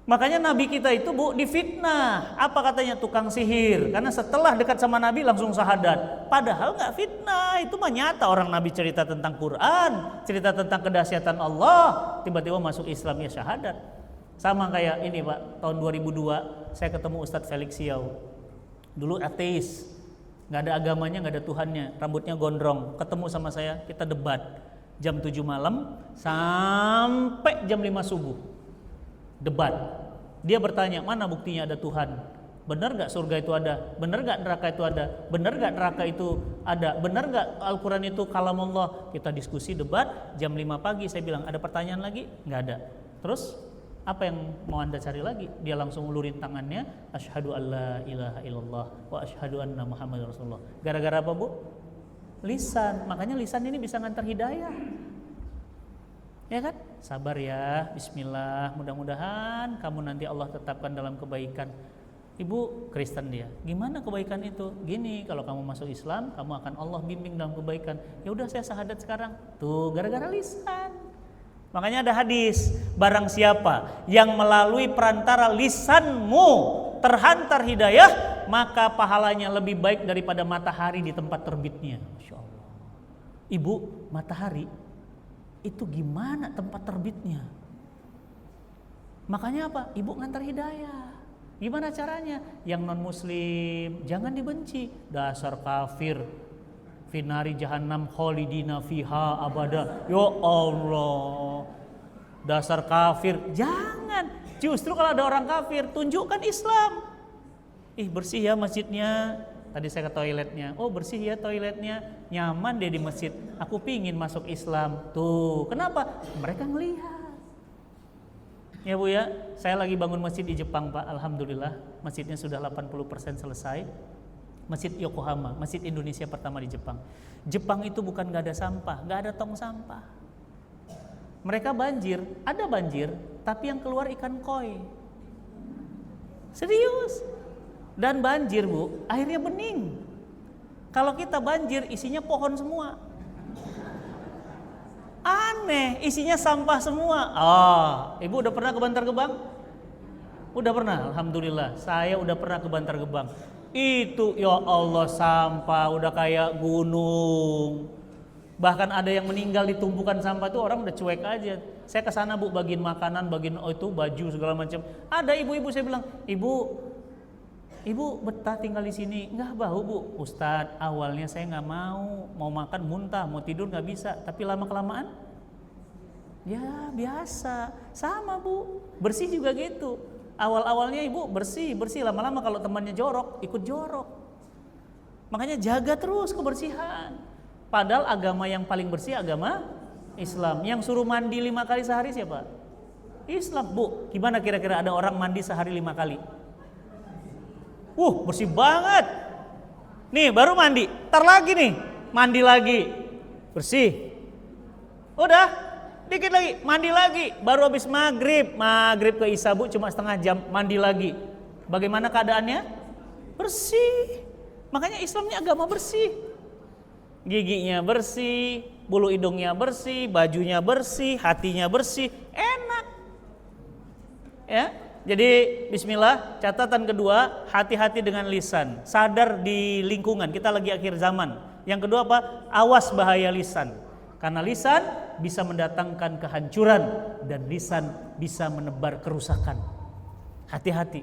Makanya Nabi kita itu Bu difitnah. Apa katanya? Tukang sihir. Karena setelah dekat sama Nabi langsung syahadat. Padahal nggak fitnah, itu mah nyata. Orang Nabi cerita tentang Quran, cerita tentang kedahsyatan Allah, tiba-tiba masuk Islam ya syahadat. Sama kayak ini Pak, tahun 2002 saya ketemu Ustadz Felix Siau. Dulu ateis, nggak ada agamanya, nggak ada Tuhannya, rambutnya gondrong. Ketemu sama saya, kita debat jam 7 malam sampai jam 5 subuh. Debat. Dia bertanya, mana buktinya ada Tuhan? Benar gak surga itu ada? Benar gak neraka itu ada? Benar gak neraka itu ada? Benar gak Al-Quran itu kalamullah? Kita diskusi, debat, jam 5 pagi saya bilang, ada pertanyaan lagi? Gak ada. Terus, apa yang mau Anda cari lagi? Dia langsung ulurin tangannya, asyhadu alla ilaha illallah wa asyhadu anna Muhammadar Rasulullah. Gara-gara apa Bu? Lisan. Makanya lisan ini bisa ngantar hidayah. Ya kan? Sabar ya, bismillah, mudah-mudahan kamu nanti Allah tetapkan dalam kebaikan. Ibu Kristen dia, gimana kebaikan itu? Gini, kalau kamu masuk Islam, kamu akan Allah bimbing dalam kebaikan. Ya udah saya syahadat sekarang. Tuh, gara-gara lisan. Makanya ada hadis, barang siapa yang melalui perantara lisanmu terhantar hidayah, maka pahalanya lebih baik daripada matahari di tempat terbitnya. Masya Allah. Ibu, matahari itu gimana tempat terbitnya? Makanya apa? Ibu ngantar hidayah. Gimana caranya? Yang non muslim jangan dibenci. Dasar kafir, finari jahannam khalidina fiha abada. Ya Allah, dasar kafir. Jangan. Justru kalau ada orang kafir, tunjukkan Islam. Ih, bersih ya masjidnya. Tadi saya ke toiletnya, oh bersih ya toiletnya, nyaman deh di masjid. Aku pingin masuk Islam. Tuh, kenapa? Mereka ngelihat. Ya Bu ya, saya lagi bangun masjid di Jepang Pak, alhamdulillah. Masjidnya sudah 80% selesai. Masjid Yokohama, masjid Indonesia pertama di Jepang. Jepang itu bukan gak ada sampah, gak ada tong sampah. Mereka banjir, ada banjir, tapi yang keluar ikan koi. Serius. Dan banjir Bu, akhirnya bening. Kalau kita banjir isinya pohon semua. Aneh, isinya sampah semua. Ibu udah pernah ke Bantar Gebang? Udah pernah, alhamdulillah. Saya udah pernah ke Bantar Gebang. Itu ya Allah sampah udah kayak gunung. Bahkan ada yang meninggal di tumpukan sampah itu orang udah cuek aja. Saya ke sana Bu, bagiin makanan, bagiin itu baju segala macam. Ada ibu-ibu, saya bilang, Ibu betah tinggal di sini? Enggak bau Bu. Ustadz, awalnya saya nggak mau makan muntah, mau tidur nggak bisa. Tapi lama kelamaan, ya biasa. Sama Bu, bersih juga gitu. Awal-awalnya Ibu bersih, lama-lama kalau temannya jorok, ikut jorok. Makanya jaga terus kebersihan. Padahal agama yang paling bersih agama Islam. Yang suruh mandi 5 kali sehari siapa? Islam Bu. Gimana kira-kira ada orang mandi sehari 5 kali? Bersih banget. Nih baru mandi, ntar lagi nih mandi lagi, bersih. Udah, dikit lagi mandi lagi. Baru habis maghrib ke Isya Bu, cuma setengah jam mandi lagi. Bagaimana keadaannya? Bersih. Makanya Islam ini agama bersih. Giginya bersih, bulu hidungnya bersih, bajunya bersih, hatinya bersih, enak. Ya. Jadi bismillah, catatan kedua, hati-hati dengan lisan. Sadar di lingkungan, kita lagi akhir zaman. Yang kedua apa? Awas bahaya lisan. Karena lisan bisa mendatangkan kehancuran dan lisan bisa menebar kerusakan. Hati-hati.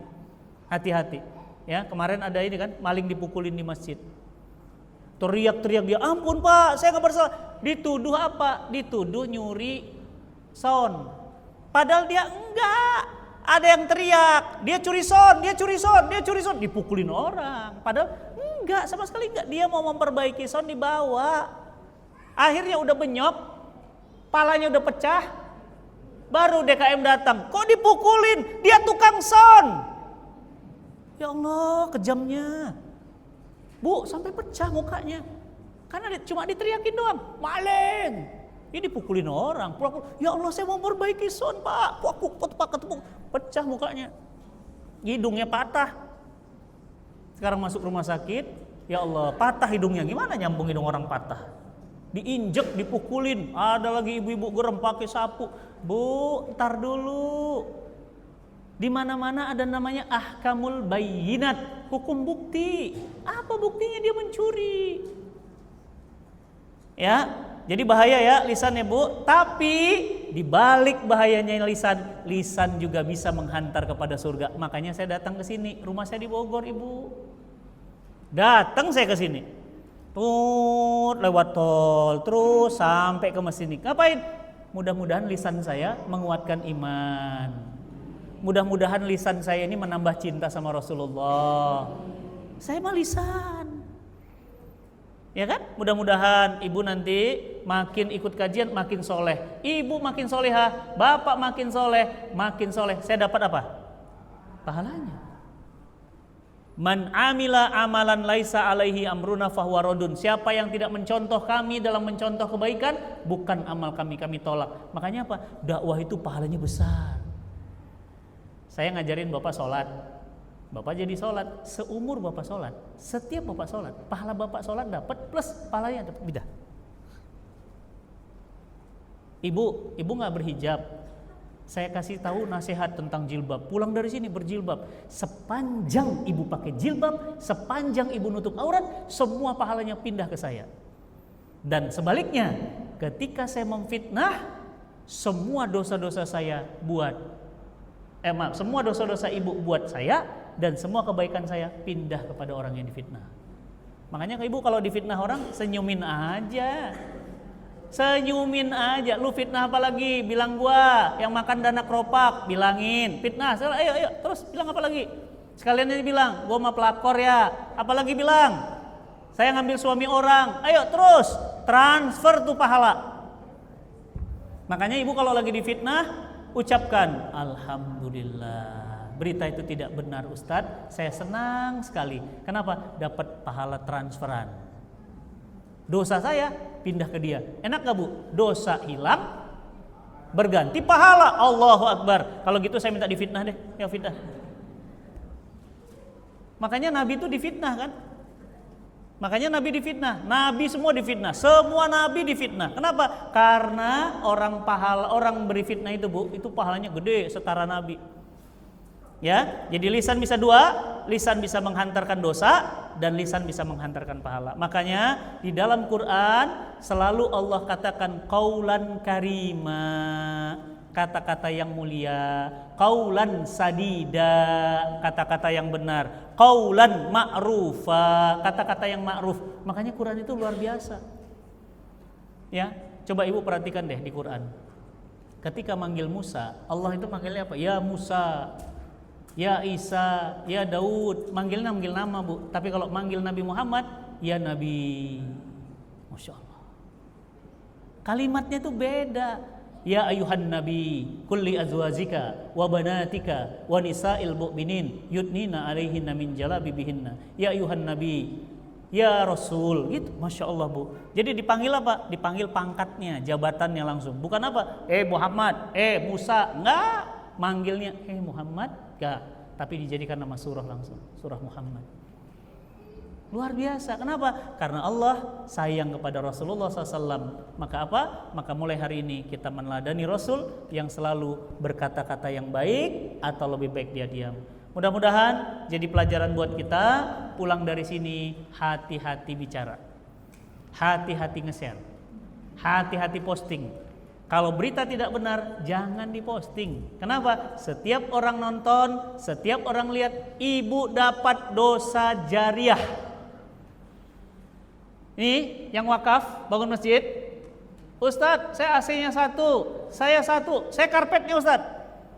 Hati-hati. Ya, kemarin ada ini kan, maling dipukulin di masjid. Teriak-teriak dia, "Ampun Pak, saya nggak bersalah." Dituduh apa? Dituduh nyuri sound. Padahal dia enggak. Ada yang teriak, dia curi sound, dipukulin orang. Padahal enggak, sama sekali enggak. Dia mau memperbaiki sound, dibawa. Akhirnya udah benyok, palanya udah pecah. Baru DKM datang, kok dipukulin? Dia tukang sound. Ya Allah, kejamnya. Bu, sampai pecah mukanya. Karena cuma diteriakin doang, maling. Ini dipukulin orang, ya Allah saya mau perbaiki sound Pak, ketepuk, pecah mukanya, hidungnya patah. Sekarang masuk rumah sakit, ya Allah patah hidungnya, gimana nyambung hidung orang patah? Diinjek, dipukulin, ada lagi ibu-ibu gerem pakai sapu. Bu, ntar dulu. Di mana-mana ada namanya ahkamul bayyinat, hukum bukti. Apa buktinya dia mencuri? Ya, jadi bahaya ya lisannya Bu. Tapi di balik bahayanya lisan juga bisa menghantar kepada surga. Makanya saya datang ke sini. Rumah saya di Bogor, Ibu. Datang saya ke sini. Lewat tol terus sampai ke masjid ini. Ngapain? Mudah-mudahan lisan saya menguatkan iman. Mudah-mudahan lisan saya ini menambah cinta sama Rasulullah. Saya mah lisan. Ya kan? Mudah-mudahan ibu nanti makin ikut kajian makin soleh. Ibu makin solehah, bapak makin soleh, makin soleh. Saya dapat apa? Pahalanya. Man amila amalan laisa alaihi amruna fahuwa radun. Siapa yang tidak mencontoh kami dalam mencontoh kebaikan, bukan amal kami tolak. Makanya apa? Dakwah itu pahalanya besar. Saya ngajarin bapak sholat, bapak jadi sholat, seumur bapak sholat, setiap bapak sholat, pahala bapak sholat dapat plus pahalanya dapat bidah. Ibu nggak berhijab, saya kasih tahu nasihat tentang jilbab. Pulang dari sini berjilbab, sepanjang ibu pakai jilbab, sepanjang ibu nutup aurat, semua pahalanya pindah ke saya. Dan sebaliknya, ketika saya memfitnah, semua dosa-dosa saya semua dosa-dosa ibu buat saya dan semua kebaikan saya pindah kepada orang yang difitnah. Makanya ibu kalau difitnah orang senyumin aja. Senyumin aja. Lu fitnah apa lagi? Bilang gua yang makan dana keropak, bilangin. Fitnah, ayo terus bilang apa lagi? Sekalian aja bilang, gua mah pelakor ya. Apalagi bilang, saya ngambil suami orang. Ayo terus transfer tuh pahala. Makanya ibu kalau lagi difitnah ucapkan alhamdulillah. Berita itu tidak benar Ustadz, saya senang sekali. Kenapa? Dapat pahala transferan. Dosa saya pindah ke dia. Enak gak Bu? Dosa hilang, berganti pahala. Allahu Akbar. Kalau gitu saya minta difitnah deh. Ya fitnah. Makanya Nabi itu difitnah kan? Makanya Nabi difitnah, Nabi semua difitnah, semua Nabi difitnah. Kenapa? Karena orang beri fitnah itu Bu, itu pahalanya gede setara Nabi. Ya, jadi lisan bisa dua, lisan bisa menghantarkan dosa dan lisan bisa menghantarkan pahala. Makanya di dalam Quran selalu Allah katakan qaulan karima, kata-kata yang mulia, qaulan sadida, kata-kata yang benar, qaulan ma'rufa, kata-kata yang ma'ruf. Makanya Quran itu luar biasa. Ya, coba ibu perhatikan deh di Quran. Ketika manggil Musa, Allah itu manggilnya apa? Ya Musa, ya Isa, ya Daud. Manggil nama Bu. Tapi kalau manggil Nabi Muhammad, ya Nabi. Masya Allah. Kalimatnya itu beda. Ya ayuhan nabi kulli azwajika wa banatika wa nisa'il mu'minin yudnina alaihinna min jalabibihinna. Ya ayuhan nabi, ya rasul, gitu. Masya Allah Bu. Jadi dipanggil apa? Dipanggil pangkatnya, jabatannya langsung. Bukan apa? Muhammad, Musa. Enggak. Manggilnya Muhammad, enggak. Tapi dijadikan nama surah langsung, surah Muhammad. Luar biasa. Kenapa? Karena Allah sayang kepada Rasulullah SAW. Maka apa? Maka mulai hari ini kita meneladani Rasul yang selalu berkata-kata yang baik atau lebih baik dia diam. Mudah-mudahan jadi pelajaran buat kita. Pulang dari sini hati-hati bicara, hati-hati nge-share, hati-hati posting. Kalau berita tidak benar jangan diposting. Kenapa? Setiap orang nonton, setiap orang lihat, ibu dapat dosa jariah. Ini yang wakaf bangun masjid. Ustadz, saya AC-nya satu, saya karpetnya Ustadz,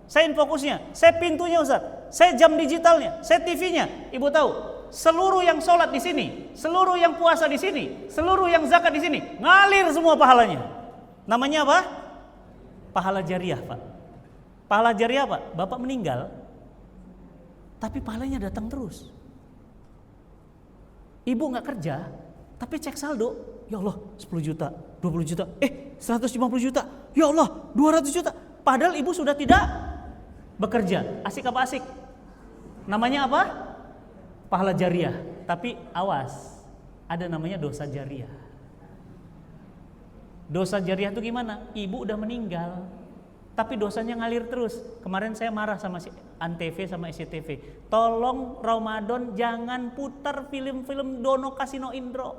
saya infokusnya, saya pintunya Ustadz, saya jam digitalnya, saya TV-nya. Ibu tahu, seluruh yang sholat di sini, seluruh yang puasa di sini, seluruh yang zakat di sini, ngalir semua pahalanya. Namanya apa? Pahala jariah Pak. Pahala jariah Pak, Bapak meninggal, tapi pahalanya datang terus. Ibu nggak kerja, tapi cek saldo, ya Allah 10 juta, 20 juta, 150 juta, ya Allah 200 juta. Padahal ibu sudah tidak bekerja. Asik apa asik? Namanya apa? Pahala jariah. Tapi awas, ada namanya dosa jariah. Dosa jariah itu gimana? Ibu udah meninggal, tapi dosanya ngalir terus. Kemarin saya marah sama si Antv sama SCTV. Tolong Ramadan jangan putar film-film Dono Kasino Indro.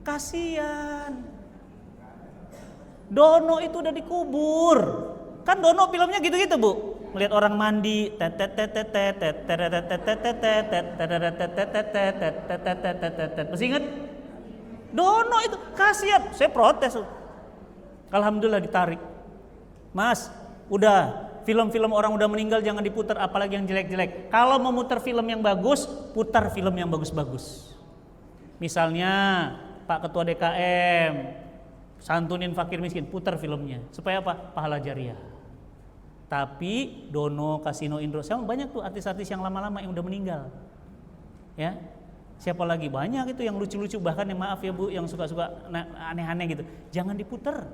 Kasian. Dono itu udah dikubur. Kan Dono filmnya gitu-gitu, Bu. Melihat orang mandi, masih ingat? Dono itu kasihan. Saya protes. Alhamdulillah ditarik. Mas, udah film-film orang udah meninggal jangan diputar, apalagi yang jelek-jelek. Kalau mau muter film yang bagus, putar film yang bagus-bagus. Misalnya Pak Ketua DKM santunin fakir miskin, putar filmnya. Supaya apa? Pahala jariah. Tapi Dono, Kasino, Indro, banyak tuh artis-artis yang lama-lama yang udah meninggal. Ya, siapa lagi? Banyak itu yang lucu-lucu, bahkan yang maaf ya Bu, yang suka-suka aneh-aneh gitu. Jangan diputar.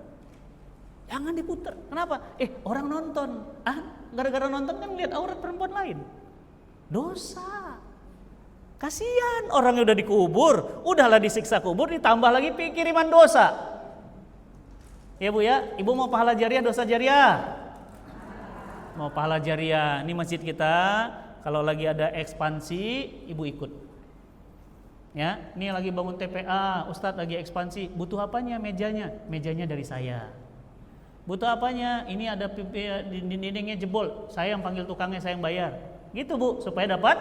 Jangan diputar. Kenapa? Orang nonton. Gara-gara nonton kan lihat aurat perempuan lain. Dosa. Kasihan orang yang udah dikubur, udahlah disiksa kubur, ditambah lagi kiriman dosa. Ya Bu ya, Ibu mau pahala jariah, dosa jariah? Mau pahala jariah. Ini masjid kita kalau lagi ada ekspansi, Ibu ikut. Ya, ini lagi bangun TPA, Ustadz lagi ekspansi, butuh apanya mejanya? Mejanya dari saya. Butuh apanya? Ini ada dindingnya jebol, saya yang panggil tukangnya, saya yang bayar. Gitu Bu, supaya dapat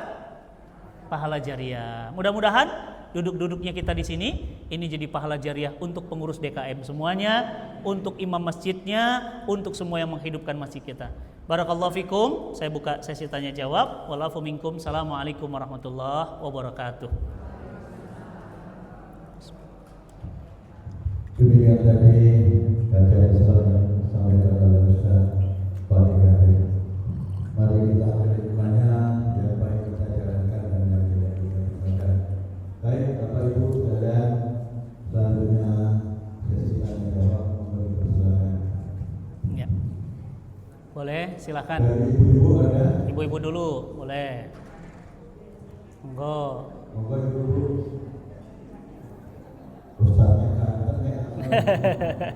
pahala jariah. Mudah-mudahan duduk-duduknya kita di sini ini jadi pahala jariah untuk pengurus DKM semuanya, untuk imam masjidnya, untuk semua yang menghidupkan masjid kita. Barakallahu fikum. Saya buka sesi tanya jawab. Walafu minkum. Assalamualaikum warahmatullahi wabarakatuh. Demikian tadi kajian Islam yang disampaikan oleh Ustaz Wali Karim. Mari kita ambil hikmahnya, yang baik kita jalankan dan yang tidak kita tinggalkan. Baik Bapak Ibu sekalian, selanjutnya sesi tanya jawab, mohon dipersilakan. Ya. Boleh, silakan. Dari ibu-ibu ada? Ibu-ibu dulu, boleh. Monggo. Monggo ibu-ibu. Ustaznya ganteng ya.